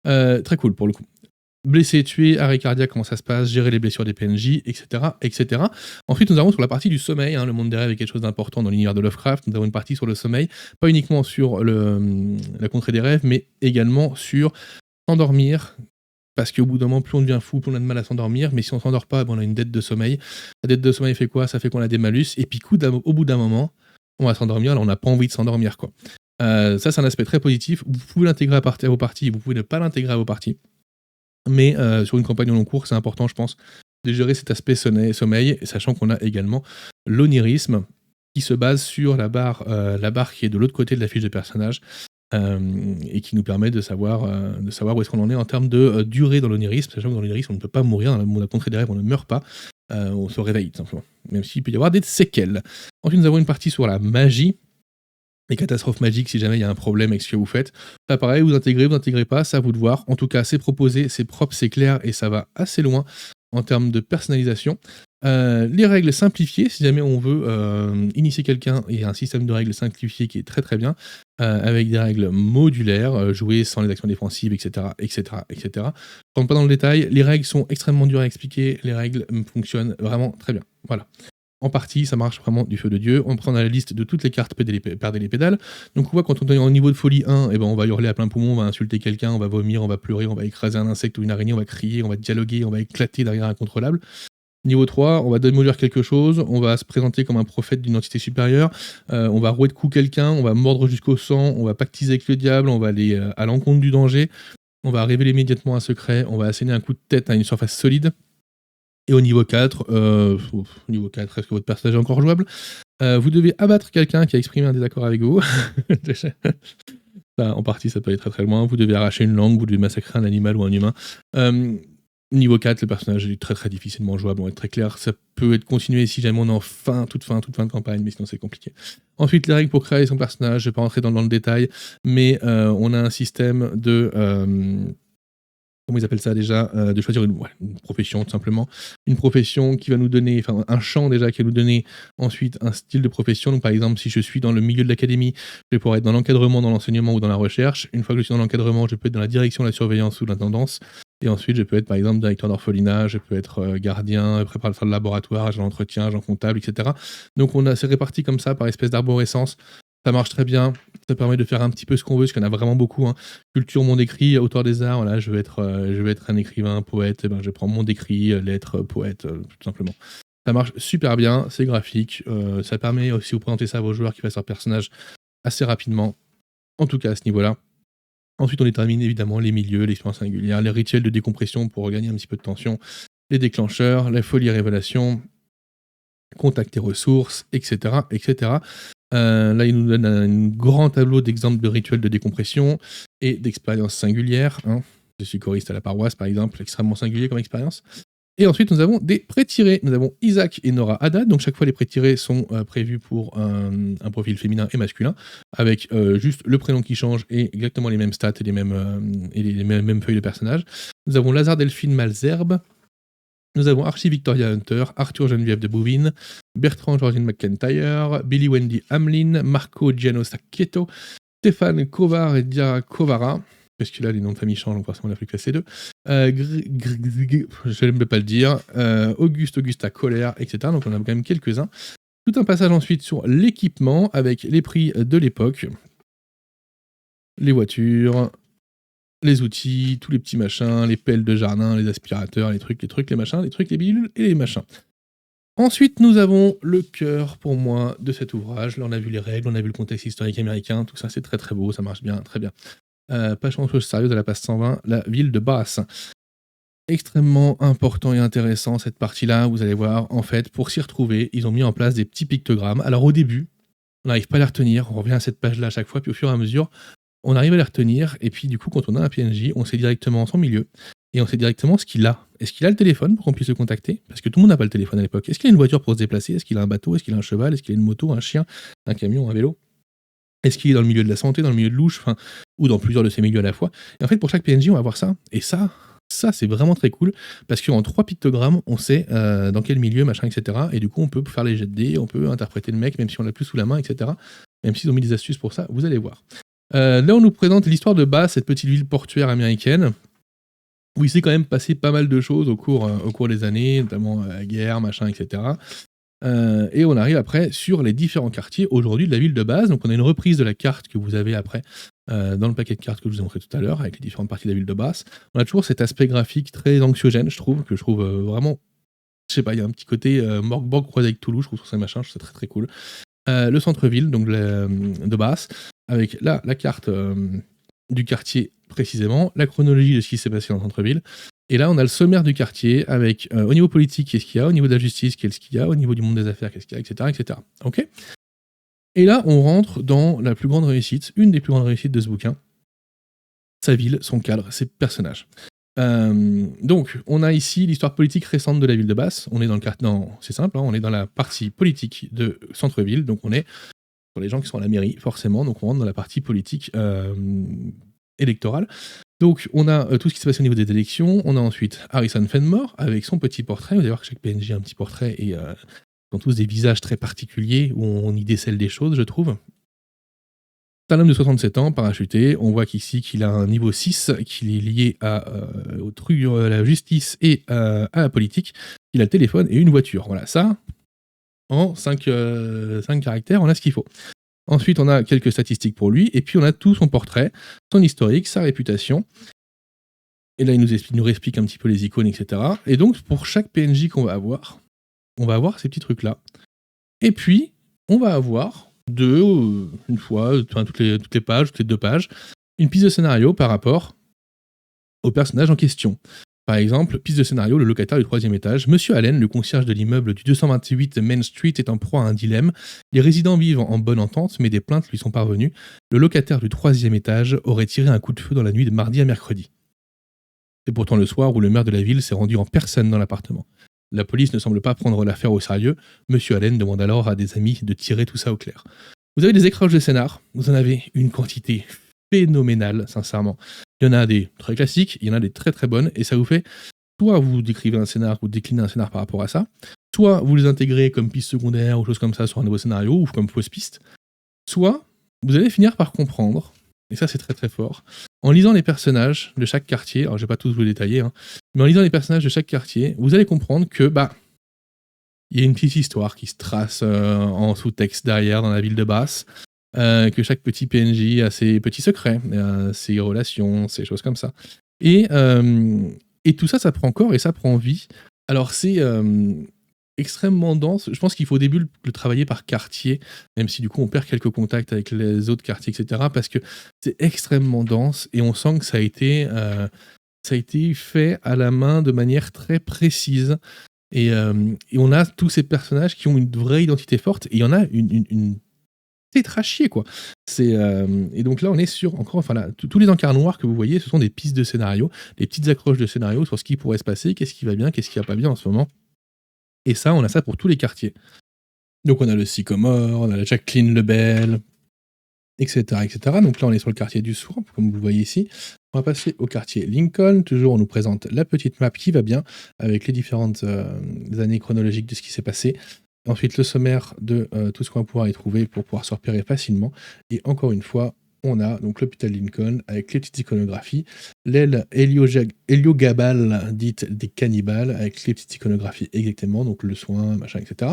Très cool pour le coup. Blessé, tué, arrêt cardiaque, comment ça se passe, gérer les blessures des PNJ, etc., etc. Ensuite, nous avons sur la partie du sommeil, hein, le monde des rêves est quelque chose d'important dans l'univers de Lovecraft. Nous avons une partie sur le sommeil, pas uniquement sur la contrée des rêves, mais également sur s'endormir, parce qu'au bout d'un moment, plus on devient fou, plus on a de mal à s'endormir, mais si on s'endort pas, on a une dette de sommeil. La dette de sommeil fait quoi? Ça fait qu'on a des malus, et puis au bout d'un moment, on va s'endormir, là on n'a pas envie de s'endormir, quoi. Ça, c'est un aspect très positif. Vous pouvez l'intégrer à vos parties, vous pouvez ne pas l'intégrer à vos parties. Mais sur une campagne au long cours, c'est important, je pense, de gérer cet aspect sommeil, sachant qu'on a également l'onirisme qui se base sur la barre qui est de l'autre côté de la fiche de personnage et qui nous permet de savoir où est-ce qu'on en est en termes de durée dans l'onirisme, sachant que dans l'onirisme, on ne peut pas mourir, dans le monde à contrée des rêves, on ne meurt pas, on se réveille, tout simplement, même s'il peut y avoir des séquelles. Ensuite, nous avons une partie sur la magie. les catastrophes magiques si jamais il y a un problème avec ce que vous faites. Là pareil, vous intégrez pas, c'est à vous de voir. En tout cas, c'est proposé, c'est propre, c'est clair et ça va assez loin en termes de personnalisation. Les règles simplifiées, si jamais on veut initier quelqu'un, il y a un système de règles simplifié qui est très très bien, avec des règles modulaires, jouer sans les actions défensives, etc. etc. etc. Je rentre pas dans le détail, les règles sont extrêmement dures à expliquer, les règles fonctionnent vraiment très bien. Voilà. En partie, ça marche vraiment du feu de Dieu. On prend la liste de toutes les cartes perdez les pédales. Donc on voit quand on est en niveau de folie 1, eh ben on va hurler à plein poumon, on va insulter quelqu'un, on va vomir, on va pleurer, on va écraser un insecte ou une araignée, on va crier, on va dialoguer, on va éclater derrière incontrôlable. Niveau 3, on va démolir quelque chose, on va se présenter comme un prophète d'une entité supérieure, on va rouer de coups quelqu'un, on va mordre jusqu'au sang, on va pactiser avec le diable, on va aller à l'encontre du danger, on va révéler immédiatement un secret, on va asséner un coup de tête à une surface solide. Et au niveau 4, niveau 4, est-ce que votre personnage est encore jouable? Vous devez abattre quelqu'un qui a exprimé un désaccord avec vous. Ça, en partie, ça peut aller très très loin. Vous devez arracher une langue, vous devez massacrer un animal ou un humain. Niveau 4, le personnage est très très difficilement jouable, on va être très clair. Ça peut être continué si jamais on est en toute fin de campagne, mais sinon c'est compliqué. Ensuite, les règles pour créer son personnage, je vais pas rentrer dans le détail, mais on a un système de... comment ils appellent ça déjà, de choisir une profession tout simplement. Une profession qui va nous donner, enfin un champ déjà qui va nous donner ensuite un style de profession. Donc par exemple, si je suis dans le milieu de l'académie, je vais pouvoir être dans l'encadrement, dans l'enseignement ou dans la recherche. Une fois que je suis dans l'encadrement, je peux être dans la direction, la surveillance ou l'intendance. Et ensuite, je peux être par exemple directeur d'orphelinat, je peux être gardien, préparateur de laboratoire, agent d'entretien, agent comptable, etc. Donc c'est réparti comme ça par espèce d'arborescence. Ça marche très bien, ça permet de faire un petit peu ce qu'on veut, parce qu'il y en a vraiment beaucoup. Hein. Culture, monde écrit, auteur des arts, voilà, je veux être un écrivain, poète, et ben je prends monde écrit, lettres, poète, tout simplement. Ça marche super bien, c'est graphique, ça permet aussi de vous présenter ça à vos joueurs qui fassent leur personnage assez rapidement, en tout cas à ce niveau-là. Ensuite, on détermine évidemment les milieux, l'expérience singulière, les rituels de décompression pour regagner un petit peu de tension, les déclencheurs, la folie révélation, contact et ressources, etc. etc. Là, il nous donne un grand tableau d'exemples de rituels de décompression et d'expériences singulières. Hein. Je suis choriste à la paroisse, par exemple, extrêmement singulier comme expérience. Et ensuite, nous avons des pré-tirés. Nous avons Isaac et Nora Haddad. Donc, chaque fois, les pré-tirés sont prévus pour un profil féminin et masculin, avec juste le prénom qui change et exactement les mêmes stats et les mêmes feuilles de personnages. Nous avons Lazare Delphine Malzerbe. Nous avons Archie Victoria Hunter, Arthur Geneviève de Bouvines, Bertrand Georgine McIntyre, Billy Wendy Hamlin, Marco Giano Sacchetto, Stéphane Kovar et Dia Kovara, parce que là les noms de famille changent, donc forcément on n'a plus que ces deux, je n'aime pas le dire, Augusta Colère, etc. Donc on a quand même quelques-uns. Tout un passage ensuite sur l'équipement, avec les prix de l'époque, les voitures, les outils, tous les petits machins, les pelles de jardin, les aspirateurs, les trucs, les machins, les trucs, les bidules et les machins. Ensuite, nous avons le cœur, pour moi, de cet ouvrage. Là, on a vu les règles, on a vu le contexte historique américain, tout ça, c'est très très beau, ça marche bien, très bien. Pas chose sérieuse à la page 120, la ville de Bass. Extrêmement important et intéressant, cette partie-là, vous allez voir, en fait, pour s'y retrouver, ils ont mis en place des petits pictogrammes. Alors au début, on n'arrive pas à les retenir, on revient à cette page-là à chaque fois, puis au fur et à mesure, on arrive à les retenir, et puis du coup, quand on a un PNJ, on sait directement son milieu, et on sait directement ce qu'il a. Est-ce qu'il a le téléphone pour qu'on puisse le contacter? Parce que tout le monde n'a pas le téléphone à l'époque. Est-ce qu'il a une voiture pour se déplacer? Est-ce qu'il a un bateau? Est-ce qu'il a un cheval? Est-ce qu'il a une moto, un chien, un camion, un vélo? Est-ce qu'il est dans le milieu de la santé, dans le milieu de louche, ou dans plusieurs de ces milieux à la fois? Et en fait, pour chaque PNJ, on va voir ça, et ça c'est vraiment très cool, parce qu'en 3 pictogrammes, on sait dans quel milieu, machin, etc. Et du coup, on peut faire les jets de dés, on peut interpréter le mec, même si on l'a plus sous la main, etc. Même s'ils ont mis des astuces pour ça, vous allez voir. Là, on nous présente l'histoire de Bass, cette petite ville portuaire américaine, où il s'est quand même passé pas mal de choses au cours des années, notamment la guerre, machin, etc. Et on arrive après sur les différents quartiers aujourd'hui de la ville de Bass. Donc on a une reprise de la carte que vous avez après dans le paquet de cartes que je vous ai montré tout à l'heure, avec les différentes parties de la ville de Bass. On a toujours cet aspect graphique très anxiogène, je trouve vraiment, je sais pas, il y a un petit côté Morgborg croisé avec Toulouse, je trouve ça machin, je trouve ça très très cool. Le centre-ville donc de Bass, avec là la carte du quartier précisément, la chronologie de ce qui s'est passé dans le centre-ville. Et là, on a le sommaire du quartier avec, au niveau politique, qu'est-ce qu'il y a, au niveau de la justice, qu'est-ce qu'il y a, au niveau du monde des affaires, qu'est-ce qu'il y a, etc., etc. Ok. Et là, on rentre dans la plus grande réussite, une des plus grandes réussites de ce bouquin, sa ville, son cadre, ses personnages. Donc, on a ici l'histoire politique récente de la ville de Bass. On est dans le quartier, c'est simple, hein, on est dans la partie politique de centre-ville, donc on est sur les gens qui sont à la mairie, forcément. Donc on rentre dans la partie politique électorale. Donc on a tout ce qui s'est passé au niveau des élections. On a ensuite Harrison Fenmore avec son petit portrait. Vous allez voir que chaque PNJ a un petit portrait et ils ont tous des visages très particuliers où on y décèle des choses, je trouve. C'est un homme de 67 ans, parachuté. On voit qu'ici qu'il a un niveau 6, qu'il est lié au truc de la justice et à la politique. Il a le téléphone et une voiture. Voilà, ça, en 5 caractères, on a ce qu'il faut. Ensuite, on a quelques statistiques pour lui, et puis on a tout son portrait, son historique, sa réputation. Et là, il nous explique un petit peu les icônes, etc. Et donc, pour chaque PNJ qu'on va avoir, on va avoir ces petits trucs-là. Et puis, on va avoir une fois, toutes les pages, toutes les 2 pages, une piste de scénario par rapport au personnage en question. Par exemple, piste de scénario, le locataire du 3e étage. Monsieur Allen, le concierge de l'immeuble du 228 Main Street, est en proie à un dilemme. Les résidents vivent en bonne entente, mais des plaintes lui sont parvenues. Le locataire du 3e étage aurait tiré un coup de feu dans la nuit de mardi à mercredi. C'est pourtant le soir où le maire de la ville s'est rendu en personne dans l'appartement. La police ne semble pas prendre l'affaire au sérieux. Monsieur Allen demande alors à des amis de tirer tout ça au clair. Vous avez des écranges de scénar, vous en avez une quantité phénoménale, sincèrement. Il y en a des très classiques, il y en a des très très bonnes, et ça vous fait, soit vous décrivez un scénar, ou déclinez un scénar par rapport à ça, soit vous les intégrez comme piste secondaire ou choses comme ça sur un nouveau scénario, ou comme fausse piste, soit vous allez finir par comprendre, et ça c'est très très fort, en lisant les personnages de chaque quartier, alors je vais pas tous vous les détailler, mais en lisant les personnages de chaque quartier, vous allez comprendre que, il y a une petite histoire qui se trace en sous-texte derrière dans la ville de Basse, que chaque petit PNJ a ses petits secrets, ses relations, ses choses comme ça. Et tout ça, ça prend corps et ça prend vie. Alors c'est extrêmement dense. Je pense qu'il faut au début le travailler par quartier, même si du coup on perd quelques contacts avec les autres quartiers, etc. Parce que c'est extrêmement dense et on sent que ça a été fait à la main de manière très précise. Et on a tous ces personnages qui ont une vraie identité forte, et il y en a une tétrachier, quoi. Et donc là, on est sur, encore, enfin là, tous les encarts noirs que vous voyez, ce sont des pistes de scénario, des petites accroches de scénario sur ce qui pourrait se passer, qu'est-ce qui va bien, qu'est-ce qui va pas bien en ce moment. Et ça, on a ça pour tous les quartiers. Donc on a le Sycomore, on a la Jacqueline Lebel, etc., etc. Donc là, on est sur le quartier du Swamp, comme vous le voyez ici. On va passer au quartier Lincoln. Toujours, on nous présente la petite map qui va bien, avec les différentes années chronologiques de ce qui s'est passé. Ensuite, le sommaire de tout ce qu'on va pouvoir y trouver pour pouvoir se repérer facilement. Et encore une fois, on a donc l'hôpital Lincoln avec les petites iconographies, l'aile Héliogabale dite des cannibales avec les petites iconographies exactement, donc le soin, machin, etc.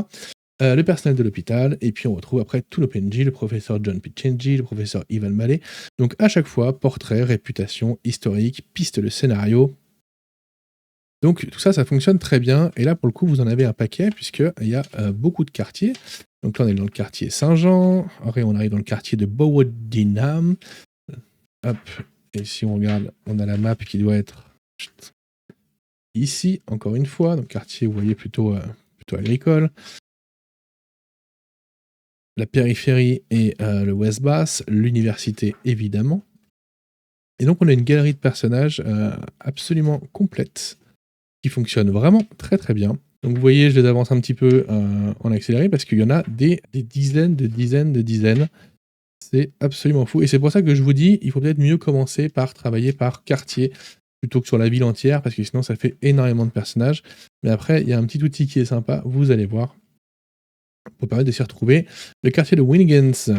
Le personnel de l'hôpital, et puis on retrouve après tout le PNJ, le professeur John Picchenji, le professeur Ivan Mallet. Donc à chaque fois, portrait, réputation, historique, piste de scénario. Donc tout ça, ça fonctionne très bien. Et là, pour le coup, vous en avez un paquet, puisqu'il y a beaucoup de quartiers. Donc là, on est dans le quartier Saint-Jean. Après, on arrive dans le quartier de Bowodinam. Hop. Et si on regarde, on a la map qui doit être ici, encore une fois. Donc quartier, vous voyez, plutôt agricole. La périphérie et le West Bass, l'université évidemment. Et donc on a une galerie de personnages absolument complète, qui fonctionne vraiment très très bien. Donc vous voyez, je les avance un petit peu en accéléré, parce qu'il y en a des dizaines de dizaines. C'est absolument fou. Et c'est pour ça que je vous dis, il faut peut-être mieux commencer par travailler par quartier, plutôt que sur la ville entière, parce que sinon ça fait énormément de personnages. Mais après, il y a un petit outil qui est sympa, vous allez voir, pour permettre de s'y retrouver. Le quartier de Winnigans,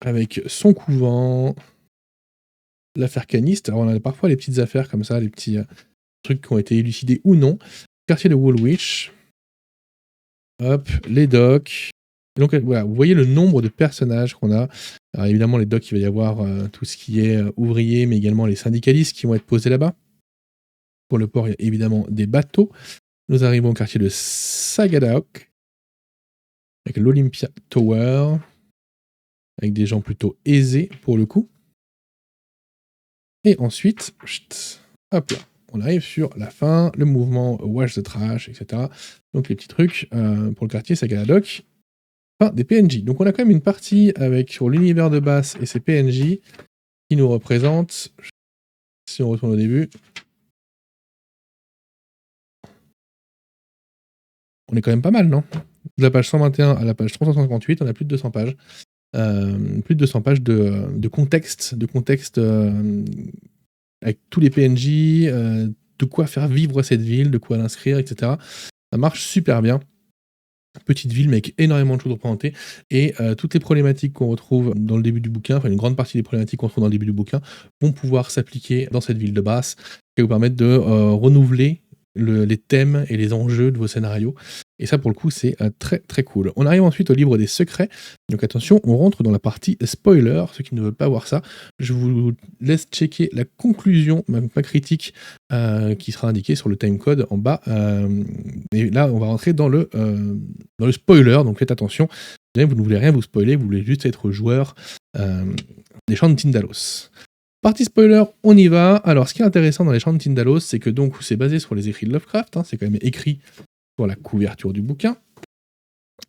avec son couvent, l'affaire caniste. Alors on a parfois les petites affaires comme ça, les petits trucs qui ont été élucidés ou non. Quartier de Woolwich, hop, les docks. Et donc voilà, vous voyez le nombre de personnages qu'on a. Alors évidemment, les docks, il va y avoir tout ce qui est ouvrier, mais également les syndicalistes qui vont être posés là-bas. Pour le port, il y a évidemment des bateaux. Nous arrivons au quartier de Sagadaok, avec l'Olympia Tower, avec des gens plutôt aisés pour le coup. Et ensuite, hop là, on arrive sur la fin, le mouvement Wash the Trash, etc. Donc les petits trucs pour le quartier Sagadaok. Enfin, des PNJ. Donc on a quand même une partie avec sur l'univers de Basse et ses PNJ qui nous représentent. Si on retourne au début, on est quand même pas mal, non? de la page 121 à la page 358, on a plus de 200 pages. Plus de 200 pages de contexte, avec tous les PNJ, de quoi faire vivre cette ville, de quoi l'inscrire, et cetera. Ça marche super bien. Petite ville, mais avec énormément de choses représentées et toutes les problématiques qu'on retrouve dans le début du bouquin, enfin une grande partie des problématiques qu'on retrouve dans le début du bouquin, vont pouvoir s'appliquer dans cette ville de Brass, qui va vous permettre de renouveler les thèmes et les enjeux de vos scénarios. Et ça, pour le coup, c'est très très cool. On arrive ensuite au livre des secrets. Donc attention, on rentre dans la partie spoiler. Ceux qui ne veulent pas voir ça, je vous laisse checker la conclusion, ma critique, qui sera indiquée sur le timecode en bas. Et là, on va rentrer dans le spoiler, donc faites attention. Vous ne voulez rien vous spoiler, vous voulez juste être joueur des Chants de Tyndalos. Partie spoiler, on y va. Alors, ce qui est intéressant dans les Chants de Tyndalos, c'est que donc c'est basé sur les écrits de Lovecraft, c'est quand même écrit sur la couverture du bouquin.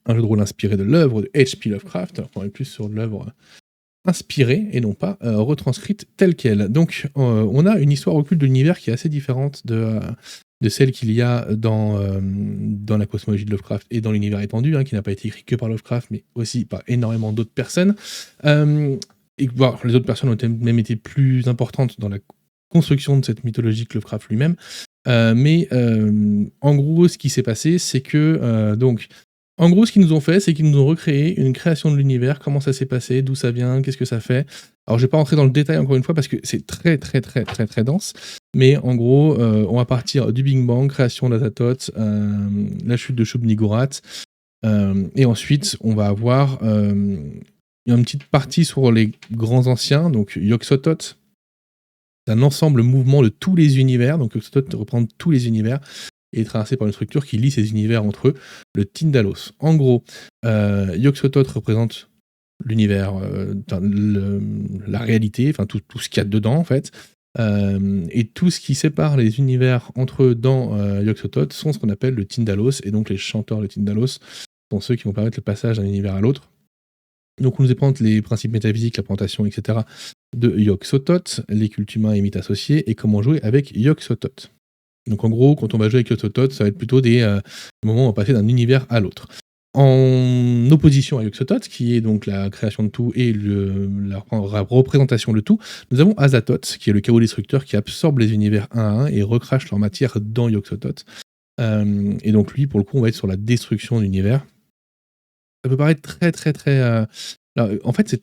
Un jeu de rôle inspiré de l'œuvre de H.P. Lovecraft, on est plus sur l'œuvre inspirée et non pas retranscrite telle qu'elle. Donc, on a une histoire occulte de l'univers qui est assez différente de celle qu'il y a dans la cosmologie de Lovecraft et dans l'univers étendu, qui n'a pas été écrit que par Lovecraft, mais aussi par énormément d'autres personnes. Et les autres personnes ont même été plus importantes dans la construction de cette mythologie que Lovecraft lui-même. Mais en gros, ce qui s'est passé, c'est que en gros, ce qu'ils nous ont fait, c'est qu'ils nous ont recréé une création de l'univers, comment ça s'est passé, d'où ça vient, qu'est-ce que ça fait. Alors, je vais pas rentrer dans le détail encore une fois parce que c'est très très très très très dense, mais en gros, on va partir du Big Bang, création d'Azathoth, la chute de Shub-Niggurath, et ensuite on va avoir une petite partie sur les grands anciens, donc Yog-Sothoth. C'est un ensemble mouvement de tous les univers, donc Yog-Sothoth reprend tous les univers et est traversé par une structure qui lie ces univers entre eux, le Tyndalos. En gros, Yog-Sothoth représente l'univers, la réalité, enfin tout ce qu'il y a dedans en fait, et tout ce qui sépare les univers entre eux dans Yog-Sothoth sont ce qu'on appelle le Tyndalos, et donc les chanteurs de Tyndalos sont ceux qui vont permettre le passage d'un univers à l'autre. Donc on nous présente les principes métaphysiques, la présentation, etc. de Yog-Sothoth, les cultes humains et mythes associés, et comment jouer avec Yog-Sothoth. Donc en gros, quand on va jouer avec Yog-Sothoth, ça va être plutôt des moments où on va passer d'un univers à l'autre. En opposition à Yog-Sothoth, qui est donc la création de tout et la représentation de tout, nous avons Azathoth, qui est le chaos destructeur qui absorbe les univers un à un et recrache leur matière dans Yog-Sothoth. Et donc lui, pour le coup, on va être sur la destruction de l'univers. Ça peut paraître très très très... Alors, en fait, ça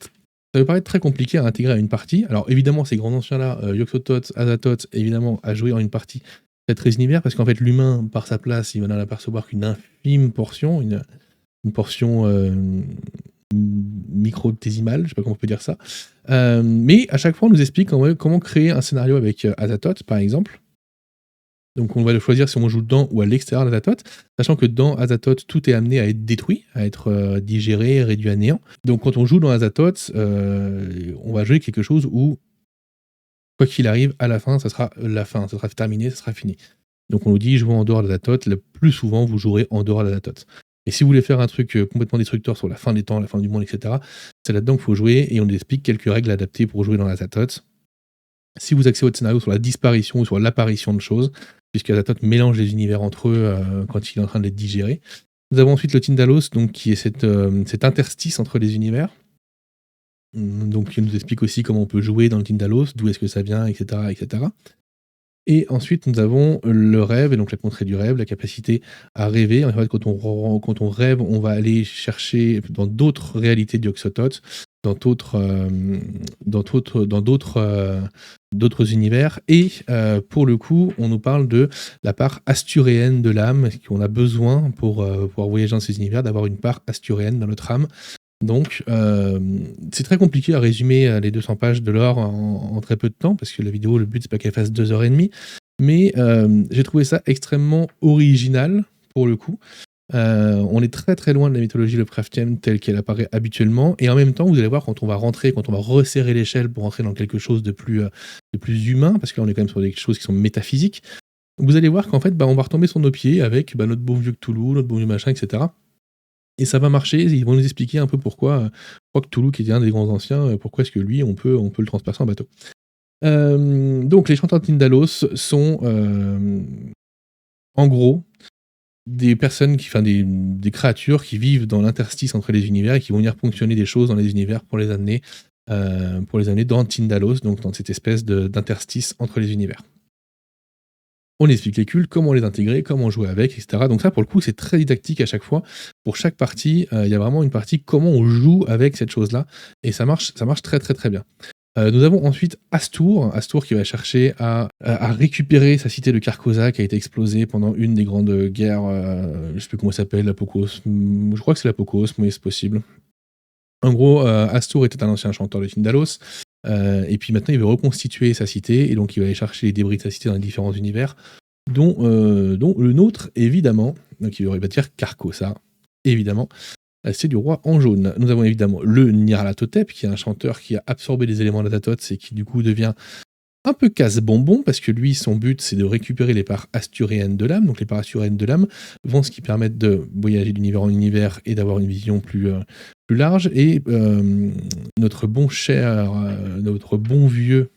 peut paraître très compliqué à intégrer à une partie. Alors évidemment, ces grands anciens-là, Yog-Sothoth, Azathoth, évidemment, à jouer en une partie, c'est très univers, parce qu'en fait, l'humain, par sa place, il va n'en apercevoir qu'une infime portion, une portion micro-tésimale, je sais pas comment on peut dire ça. Mais à chaque fois, on nous explique comment créer un scénario avec Azathoth, par exemple. Donc on va choisir si on joue dedans ou à l'extérieur d'Azathoth, sachant que dans Azathoth, tout est amené à être détruit, à être digéré, réduit à néant. Donc quand on joue dans Azathoth, on va jouer quelque chose où, quoi qu'il arrive, à la fin, ça sera la fin, ça sera terminé, ça sera fini. Donc on nous dit, jouez en dehors d'Azathoth, le plus souvent, vous jouerez en dehors d'Azathoth. Et si vous voulez faire un truc complètement destructeur sur la fin des temps, la fin du monde, etc., c'est là-dedans qu'il faut jouer, et on nous explique quelques règles adaptées pour jouer dans Azathoth. Si vous axez votre scénario sur la disparition ou sur l'apparition de choses, puisque Azathoth mélange les univers entre eux quand il est en train de les digérer. Nous avons ensuite le Tyndalos, donc, qui est cet interstice entre les univers. Donc il nous explique aussi comment on peut jouer dans le Tyndalos, d'où est-ce que ça vient, etc., etc. Et ensuite, nous avons le rêve, et donc la contrée du rêve, la capacité à rêver. En fait, quand on rêve, on va aller chercher dans d'autres réalités de Yog-Sothoth, dans d'autres univers. Et pour le coup, on nous parle de la part asturéenne de l'âme, qu'on a besoin pour pouvoir voyager dans ces univers, d'avoir une part asturéenne dans notre âme. Donc, c'est très compliqué à résumer les 200 pages de lore en très peu de temps, parce que la vidéo, le but, c'est pas qu'elle fasse 2h30. Mais j'ai trouvé ça extrêmement original, pour le coup. On est très très loin de la mythologie Lovecraftienne telle qu'elle apparaît habituellement, et en même temps, vous allez voir, quand on va resserrer l'échelle pour entrer dans quelque chose de plus humain, parce que là, on est quand même sur des choses qui sont métaphysiques, vous allez voir qu'en fait, on va retomber sur nos pieds avec notre bon vieux Cthulhu, notre bon vieux machin, etc. Et ça va marcher, ils vont nous expliquer un peu pourquoi Cthulhu, qui était un des grands anciens, pourquoi est-ce que lui, on peut le transpasser en bateau. Donc les chanteurs de Tyndalos sont, en gros, des personnes des créatures qui vivent dans l'interstice entre les univers et qui vont venir ponctionner des choses dans les univers pour les amener dans Tyndalos, donc dans cette espèce d'interstice entre les univers. On explique les cultes, comment les intégrer, comment jouer avec, etc. Donc ça, pour le coup, c'est très didactique à chaque fois. Pour chaque partie, il y a vraiment une partie comment on joue avec cette chose-là, et ça marche très très très bien. Nous avons ensuite Astur qui va chercher à récupérer sa cité de Carcosa qui a été explosée pendant une des grandes guerres, je sais plus comment ça s'appelle, l'Apokos. Je crois que c'est l'Apokos, mais c'est possible. En gros, Astur était un ancien chanteur de Tyndalos, et puis maintenant il veut reconstituer sa cité, et donc il va aller chercher les débris de sa cité dans les différents univers, dont le nôtre, évidemment. Donc il va dire Carcosa, évidemment. C'est du roi en jaune. Nous avons évidemment le Nyarlathotep, qui est un chanteur qui a absorbé les éléments de la Tatote et qui du coup devient un peu casse-bonbon, parce que lui, son but, c'est de récupérer les parts asturéennes de l'âme. Donc les parts asturéennes de l'âme vont ce qui permettent de voyager d'univers en univers et d'avoir une vision plus large. Et notre bon vieux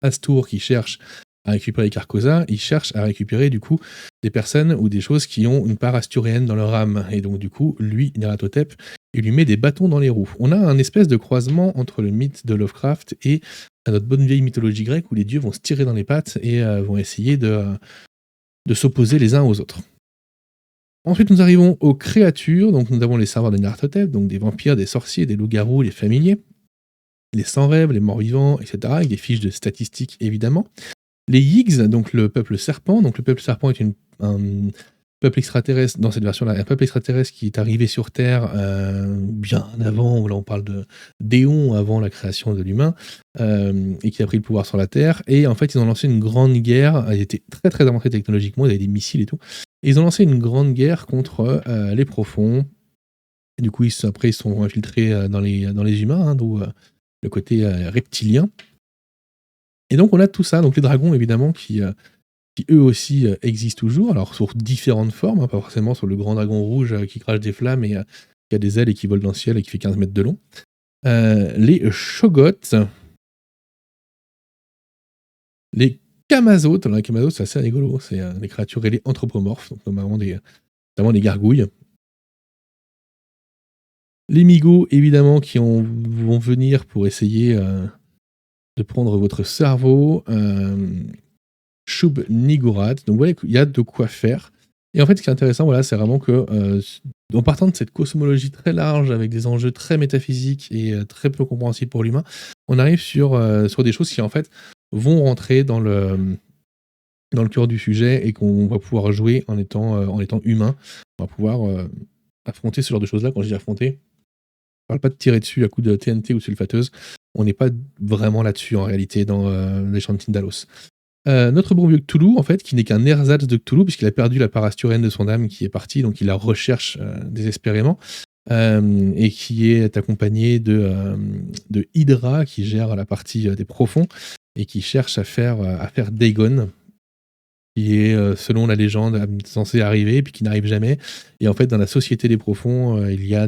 Astur qui cherche à récupérer Carcosa, il cherche à récupérer du coup des personnes ou des choses qui ont une part asturéenne dans leur âme. Et donc du coup, lui, Nyarlathotep, il lui met des bâtons dans les roues. On a un espèce de croisement entre le mythe de Lovecraft et notre bonne vieille mythologie grecque où les dieux vont se tirer dans les pattes et vont essayer de s'opposer les uns aux autres. Ensuite, nous arrivons aux créatures. Donc nous avons les serveurs de Nyarlathotep, donc des vampires, des sorciers, des loups-garous, les familiers, les sans-rêves, les morts-vivants, etc., avec des fiches de statistiques évidemment. Les Yiggs, donc le peuple serpent. Donc le peuple serpent est un peuple extraterrestre, dans cette version-là, un peuple extraterrestre qui est arrivé sur Terre bien avant, là on parle d'éons avant la création de l'humain, et qui a pris le pouvoir sur la Terre. Et en fait, ils ont lancé une grande guerre. Ils étaient très très avancés technologiquement, ils avaient des missiles et tout. Et ils ont lancé une grande guerre contre les profonds. Et du coup, après, ils se sont infiltrés dans les humains, hein, d'où le côté reptilien. Et donc on a tout ça, donc les dragons évidemment qui eux aussi existent toujours, alors sous différentes formes, hein, pas forcément sur le grand dragon rouge qui crache des flammes et qui a des ailes et qui vole dans le ciel et qui fait 15 mètres de long. Les Shoggoths, les Camazothes. Alors les Camazothes, c'est assez rigolo, c'est des créatures ailées anthropomorphes, donc notamment des gargouilles. Les Migos, évidemment, qui vont venir pour essayer de prendre votre cerveau. Shub-Niggurath. Donc voilà, il y a de quoi faire. Et en fait, ce qui est intéressant, voilà, c'est vraiment que, en partant de cette cosmologie très large, avec des enjeux très métaphysiques et très peu compréhensibles pour l'humain, on arrive sur des choses qui, en fait, vont rentrer dans le cœur du sujet et qu'on va pouvoir jouer en étant humain. On va pouvoir affronter ce genre de choses-là. Quand je dis affronter, je parle pas de tirer dessus à coups de TNT ou de sulfateuse. On n'est pas vraiment là-dessus, en réalité, dans les champs de Tyndalos. Notre bon vieux Cthulhu, en fait, qui n'est qu'un ersatz de Cthulhu, puisqu'il a perdu la part asturéenne de son âme qui est partie, donc il la recherche désespérément, et qui est accompagné de Hydra, qui gère la partie des profonds, et qui cherche à faire Dagon, qui est, selon la légende, censé arriver, puis qui n'arrive jamais. Et en fait, dans la société des profonds, il y a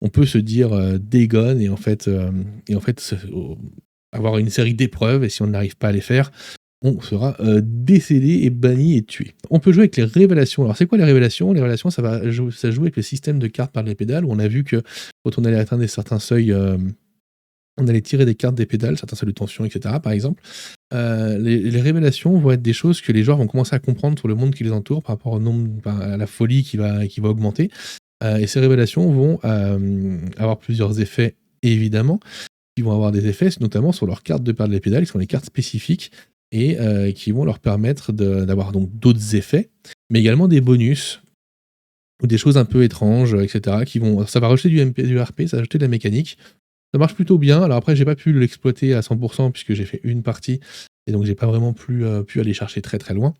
on peut se dire Dagon, et en fait, avoir une série d'épreuves, et si on n'arrive pas à les faire, on sera décédé et banni et tué. On peut jouer avec les révélations. Alors c'est quoi les révélations ? Les révélations, ça joue avec le système de cartes par les pédales, où on a vu que quand on allait atteindre certains seuils, on allait tirer des cartes des pédales, certains seuils de tension, etc. par exemple. Les révélations vont être des choses que les joueurs vont commencer à comprendre sur le monde qui les entoure par rapport au nombre, à la folie qui va augmenter. Et ces révélations vont avoir plusieurs effets, évidemment, qui vont avoir des effets notamment sur leurs cartes de par les pédales, qui sont les cartes spécifiques, et qui vont leur permettre d'avoir donc d'autres effets, mais également des bonus, ou des choses un peu étranges, etc. Ça va rajouter du RP, ça va rajouter de la mécanique. Ça marche plutôt bien. Alors après, j'ai pas pu l'exploiter à 100% puisque j'ai fait une partie, et donc j'ai pas vraiment pu aller chercher très très loin.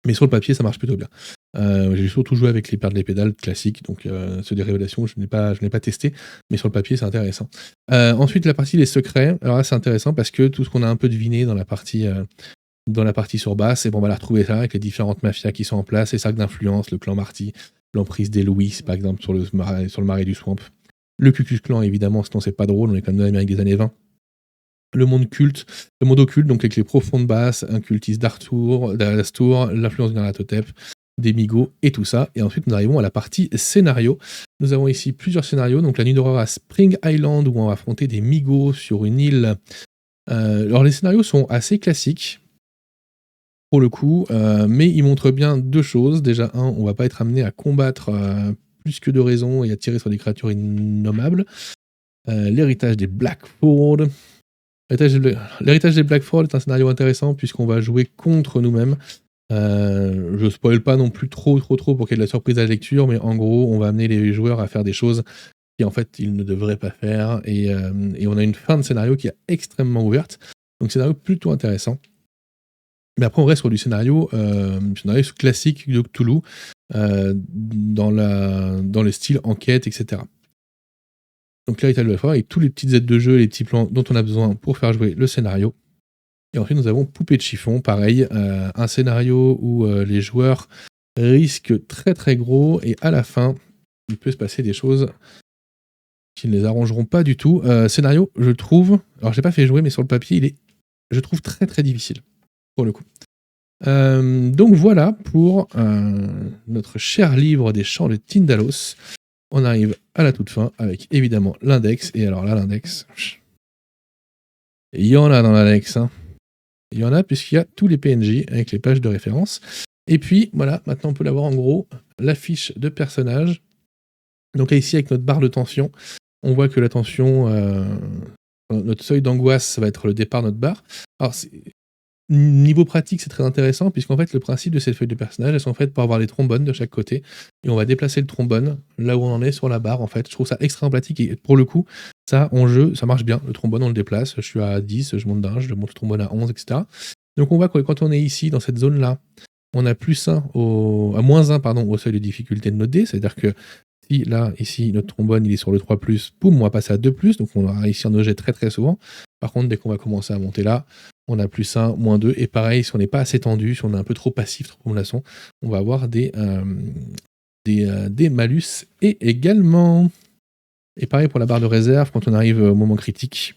Mais sur le papier, ça marche plutôt bien. J'ai surtout joué avec les perles des pédales classiques, donc ceux des révélations, je n'ai pas testé, mais sur le papier, c'est intéressant. Ensuite, la partie des secrets. Alors là, c'est intéressant parce que tout ce qu'on a un peu deviné dans la partie sur base, c'est bon, on va la retrouver ça avec les différentes mafias qui sont en place, les cercles d'influence, le clan Marty, l'emprise des Louis, par exemple, sur le marais du Swamp. Le Ku Klux Klan, évidemment, sinon c'est pas drôle, on est quand même dans l'Amérique des années 20. Le monde occulte, donc avec les profondes basses, un cultiste d'Astur, l'influence de Nyarlathotep, des migots et tout ça. Et ensuite, nous arrivons à la partie scénario. Nous avons ici plusieurs scénarios. Donc, la nuit d'horreur à Spring Island, où on va affronter des migots sur une île. Alors, les scénarios sont assez classiques, pour le coup, mais ils montrent bien deux choses. Déjà, un, on va pas être amené à combattre plus que de raison et à tirer sur des créatures innommables. L'héritage des Blackford. L'héritage des Blackford est un scénario intéressant puisqu'on va jouer contre nous-mêmes. Je spoil pas non plus trop pour qu'il y ait de la surprise à la lecture, mais en gros, on va amener les joueurs à faire des choses qui en fait ils ne devraient pas faire, et on a une fin de scénario qui est extrêmement ouverte, donc scénario plutôt intéressant. Mais après on reste sur du scénario classique de Cthulhu, dans le style enquête, etc. Donc l'héritage de la foi avec tous les petites aides de jeu, les petits plans dont on a besoin pour faire jouer le scénario. Et ensuite, nous avons Poupée de chiffon, pareil, un scénario où les joueurs risquent très très gros, et à la fin, il peut se passer des choses qui ne les arrangeront pas du tout. Scénario, je trouve, alors j'ai pas fait jouer, mais sur le papier, il est, je trouve, très très difficile, pour le coup. Donc voilà pour notre cher livre des chants de Tindalos. On arrive à la toute fin, avec évidemment l'index, et alors là, l'index, il y en a dans l'index, hein. Il y en a puisqu'il y a tous les PNJ avec les pages de référence. Et puis, voilà, maintenant on peut l'avoir en gros, la fiche de personnage. Donc là, ici, avec notre barre de tension, on voit que la tension, notre seuil d'angoisse, ça va être le départ de notre barre. Alors, niveau pratique, c'est très intéressant, puisqu'en fait, le principe de ces feuilles de personnage, elles sont faites pour avoir les trombones de chaque côté, et on va déplacer le trombone là où on en est sur la barre, en fait. Je trouve ça extrêmement pratique, et pour le coup, ça, en jeu, ça marche bien. Le trombone, on le déplace, je suis à 10, je monte d'un, je monte le trombone à 11, etc. Donc on voit que quand on est ici, dans cette zone-là, on a moins 1 pardon, au seuil de difficulté de notre dé, c'est-à-dire que si là, ici, notre trombone, il est sur le 3+, boum, on va passer à 2+, donc on va réussir nos jets très très souvent. Par contre, dès qu'on va commencer à monter là, on a +1, -2, et pareil, si on n'est pas assez tendu, si on est un peu trop passif, trop menaçant, on va avoir des malus et également. Et pareil pour la barre de réserve, quand on arrive au moment critique,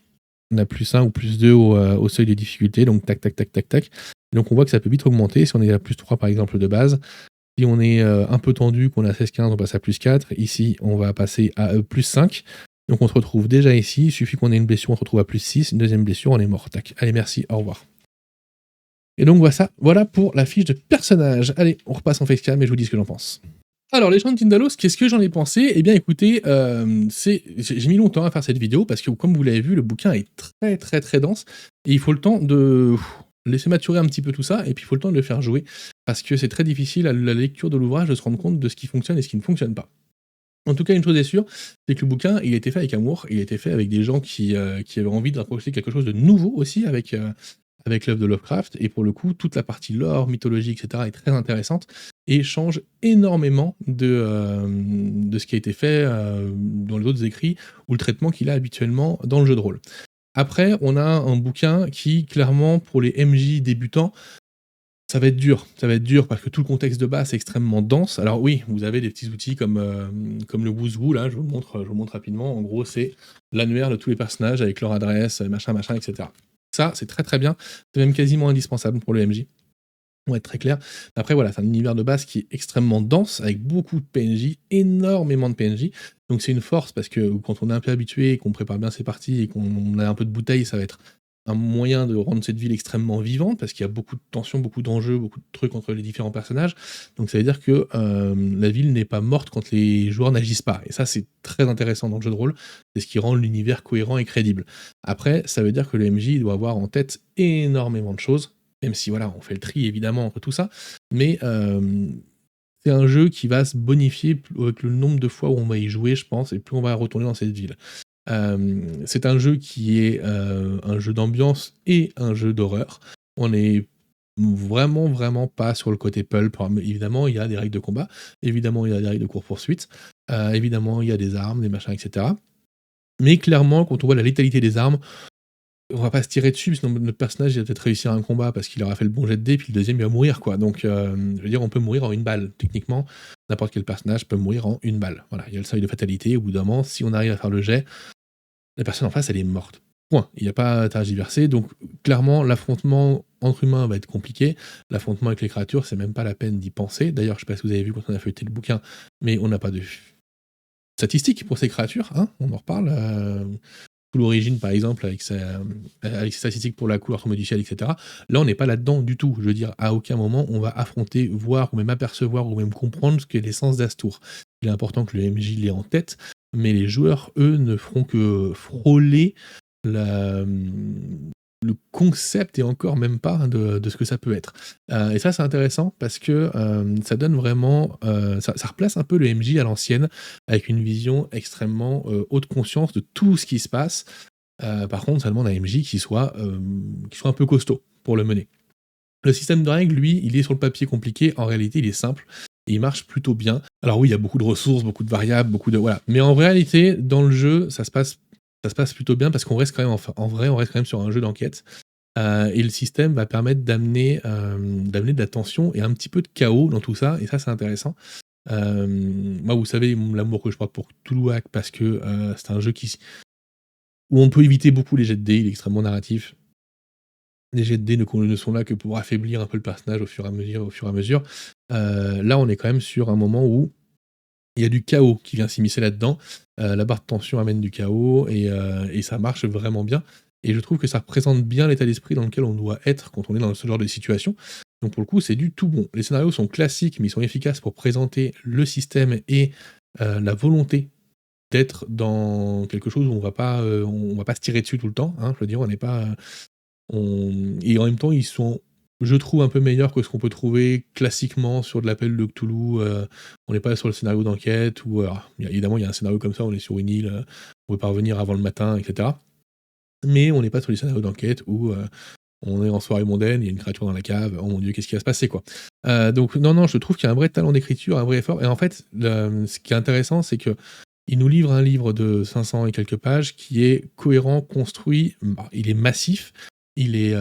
on a +1 ou +2 au seuil de difficulté, donc tac, tac, tac, tac, tac. Donc on voit que ça peut vite augmenter, si on est à +3 par exemple de base. Si on est un peu tendu, qu'on a 16-15, on passe à +4. Ici, on va passer à +5. Donc on se retrouve déjà ici, il suffit qu'on ait une blessure, on se retrouve à +6, une deuxième blessure, on est mort. Tac. Allez, merci, au revoir. Et donc voilà pour la fiche de personnage. Allez, on repasse en facecam et je vous dis ce que j'en pense. Alors, les chants de Tindalos, qu'est-ce que j'en ai pensé? Eh bien, écoutez, j'ai mis longtemps à faire cette vidéo parce que, comme vous l'avez vu, le bouquin est très, très, très dense et il faut le temps de laisser maturer un petit peu tout ça, et puis il faut le temps de le faire jouer parce que c'est très difficile à la lecture de l'ouvrage de se rendre compte de ce qui fonctionne et ce qui ne fonctionne pas. En tout cas, une chose est sûre, c'est que le bouquin, il a été fait avec amour, il a été fait avec des gens qui avaient envie de rapprocher quelque chose de nouveau aussi avec l'œuvre de Lovecraft, et pour le coup, toute la partie lore, mythologie, etc. est très intéressante et change énormément de ce qui a été fait dans les autres écrits ou le traitement qu'il a habituellement dans le jeu de rôle. Après, on a un bouquin qui, clairement, pour les MJ débutants, ça va être dur. Ça va être dur parce que tout le contexte de base est extrêmement dense. Alors oui, vous avez des petits outils comme le Woozoo, là, je vous montre rapidement. En gros, c'est l'annuaire de tous les personnages avec leur adresse, machin, etc. Ça, c'est très très bien. C'est même quasiment indispensable pour le MJ. On va être très clair. Après, voilà, c'est un univers de base qui est extrêmement dense, avec beaucoup de PNJ, énormément de PNJ. Donc c'est une force parce que quand on est un peu habitué et qu'on prépare bien ses parties et qu'on a un peu de bouteille, ça va être un moyen de rendre cette ville extrêmement vivante parce qu'il y a beaucoup de tensions, beaucoup d'enjeux, beaucoup de trucs entre les différents personnages. Donc ça veut dire que la ville n'est pas morte quand les joueurs n'agissent pas. Et ça, c'est très intéressant dans le jeu de rôle. C'est ce qui rend l'univers cohérent et crédible. Après, ça veut dire que le MJ doit avoir en tête énormément de choses, même si voilà, on fait le tri évidemment entre tout ça. Mais c'est un jeu qui va se bonifier avec le nombre de fois où on va y jouer, je pense, et plus on va retourner dans cette ville. C'est un jeu qui est un jeu d'ambiance et un jeu d'horreur. On est vraiment pas sur le côté pulp. Évidemment, il y a des règles de combat, évidemment, il y a des règles de course-poursuite, évidemment, il y a des armes, des machins, etc. Mais clairement, quand on voit la létalité des armes, on va pas se tirer dessus, parce que notre personnage il va peut-être réussir un combat parce qu'il aura fait le bon jet de dés, puis le deuxième il va mourir, quoi. Donc, je veux dire, on peut mourir en une balle. Techniquement, n'importe quel personnage peut mourir en une balle. Voilà, il y a le seuil de fatalité. Au bout d'un moment, si on arrive à faire le jet, la personne en face, elle est morte. Point. Il y a pas à tergiverser, donc clairement, l'affrontement entre humains va être compliqué. L'affrontement avec les créatures, c'est même pas la peine d'y penser. D'ailleurs, je sais pas si vous avez vu quand on a feuilleté le bouquin, mais on n'a pas de statistiques pour ces créatures, hein, on en reparle. Sous l'origine, par exemple, avec ses statistiques pour la couleur modifiée, etc. Là, on n'est pas là-dedans du tout. Je veux dire, à aucun moment, on va affronter, voir, ou même apercevoir, ou même comprendre ce qu'est l'essence d'Astour. Il est important que le MJ l'ait en tête, mais les joueurs, eux, ne feront que frôler la, le concept et encore même pas hein, de ce que ça peut être. Et ça, c'est intéressant parce que ça donne vraiment, ça replace un peu le MJ à l'ancienne, avec une vision extrêmement haute conscience de tout ce qui se passe. Par contre, ça demande un MJ qui soit un peu costaud pour le mener. Le système de règles, lui, il est sur le papier compliqué, en réalité, il est simple. Et il marche plutôt bien. Alors oui, il y a beaucoup de ressources, beaucoup de variables, beaucoup de... Voilà. Mais en réalité, dans le jeu, ça se passe plutôt bien parce qu'on reste quand même, en vrai, on reste quand même sur un jeu d'enquête. Et le système va permettre d'amener de la tension et un petit peu de chaos dans tout ça, et ça, c'est intéressant. Moi, vous savez, l'amour que je porte pour Toulouac, parce que c'est un jeu où on peut éviter beaucoup les jets de dés, il est extrêmement narratif. Les jets de dés ne sont là que pour affaiblir un peu le personnage au fur et à mesure. Au fur et à mesure. Là, on est quand même sur un moment où il y a du chaos qui vient s'immiscer là-dedans. La barre de tension amène du chaos et ça marche vraiment bien. Et je trouve que ça représente bien l'état d'esprit dans lequel on doit être quand on est dans ce genre de situation. Donc pour le coup, c'est du tout bon. Les scénarios sont classiques, mais ils sont efficaces pour présenter le système et la volonté d'être dans quelque chose où on va pas se tirer dessus tout le temps. Hein, je veux dire, on n'est pas, et en même temps, ils sont, je trouve, un peu meilleurs que ce qu'on peut trouver classiquement sur de l'appel de Cthulhu. On n'est pas sur le scénario d'enquête où, alors, évidemment, il y a un scénario comme ça, on est sur une île, on peut pas revenir avant le matin, etc. Mais on n'est pas sur les scénarios d'enquête où on est en soirée mondaine, il y a une créature dans la cave, oh mon dieu, qu'est-ce qui va se passer, quoi. Donc, non, non, je trouve qu'il y a un vrai talent d'écriture, un vrai effort. Et en fait, ce qui est intéressant, c'est que il nous livre un livre de 500 et quelques pages qui est cohérent, construit, bah, il est massif, il est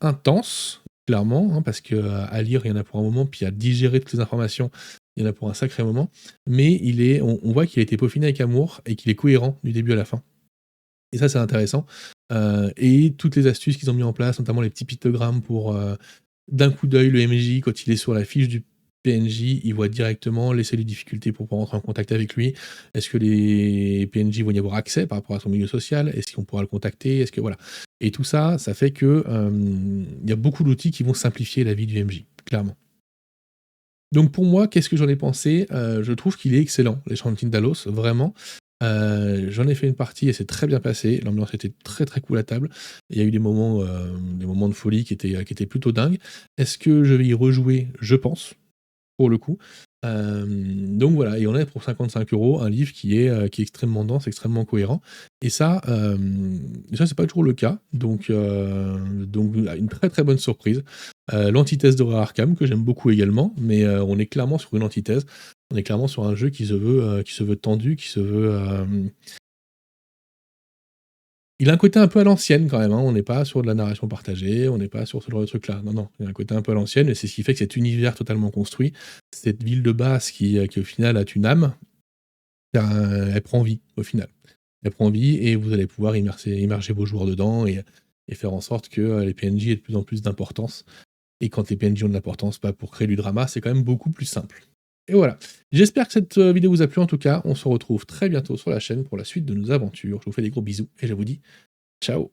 intense, clairement, hein, parce que à lire, il y en a pour un moment, puis à digérer toutes les informations, il y en a pour un sacré moment. Mais on voit qu'il a été peaufiné avec amour et qu'il est cohérent du début à la fin. Et ça, c'est intéressant. Et toutes les astuces qu'ils ont mis en place, notamment les petits pictogrammes pour, d'un coup d'œil, le MJ, quand il est sur la fiche du PNJ, il voit directement les cellules de difficulté pour pouvoir rentrer en contact avec lui. Est-ce que les PNJ vont y avoir accès par rapport à son milieu social? Est-ce qu'on pourra le contacter? Est-ce que voilà. Et tout ça, ça fait que il y a beaucoup d'outils qui vont simplifier la vie du MJ, clairement. Donc pour moi, qu'est-ce que j'en ai pensé? Je trouve qu'il est excellent, les Chants de Tindalos, vraiment. J'en ai fait une partie et c'est très bien passé. L'ambiance était très, très cool à table. Il y a eu des moments de folie qui étaient plutôt dingues. Est-ce que je vais y rejouer? Je pense, pour le coup. Donc voilà, et on a pour 55 € un livre qui est extrêmement dense, extrêmement cohérent. Et ça, c'est pas toujours le cas. Donc une très très bonne surprise. L'antithèse d'Horror Arkham, que j'aime beaucoup également, mais on est clairement sur une antithèse. On est clairement sur un jeu qui se veut tendu, il a un côté un peu à l'ancienne quand même, hein. On n'est pas sur de la narration partagée, on n'est pas sur ce genre de truc-là. Non, non, il y a un côté un peu à l'ancienne et c'est ce qui fait que cet univers totalement construit, cette ville de base qui au final a une âme, elle prend vie au final. Elle prend vie et vous allez pouvoir immerger vos joueurs dedans et faire en sorte que les PNJ aient de plus en plus d'importance. Et quand les PNJ ont de l'importance, pas pour créer du drama, c'est quand même beaucoup plus simple. Et voilà. J'espère que cette vidéo vous a plu en tout cas. On se retrouve très bientôt sur la chaîne pour la suite de nos aventures. Je vous fais des gros bisous et je vous dis ciao.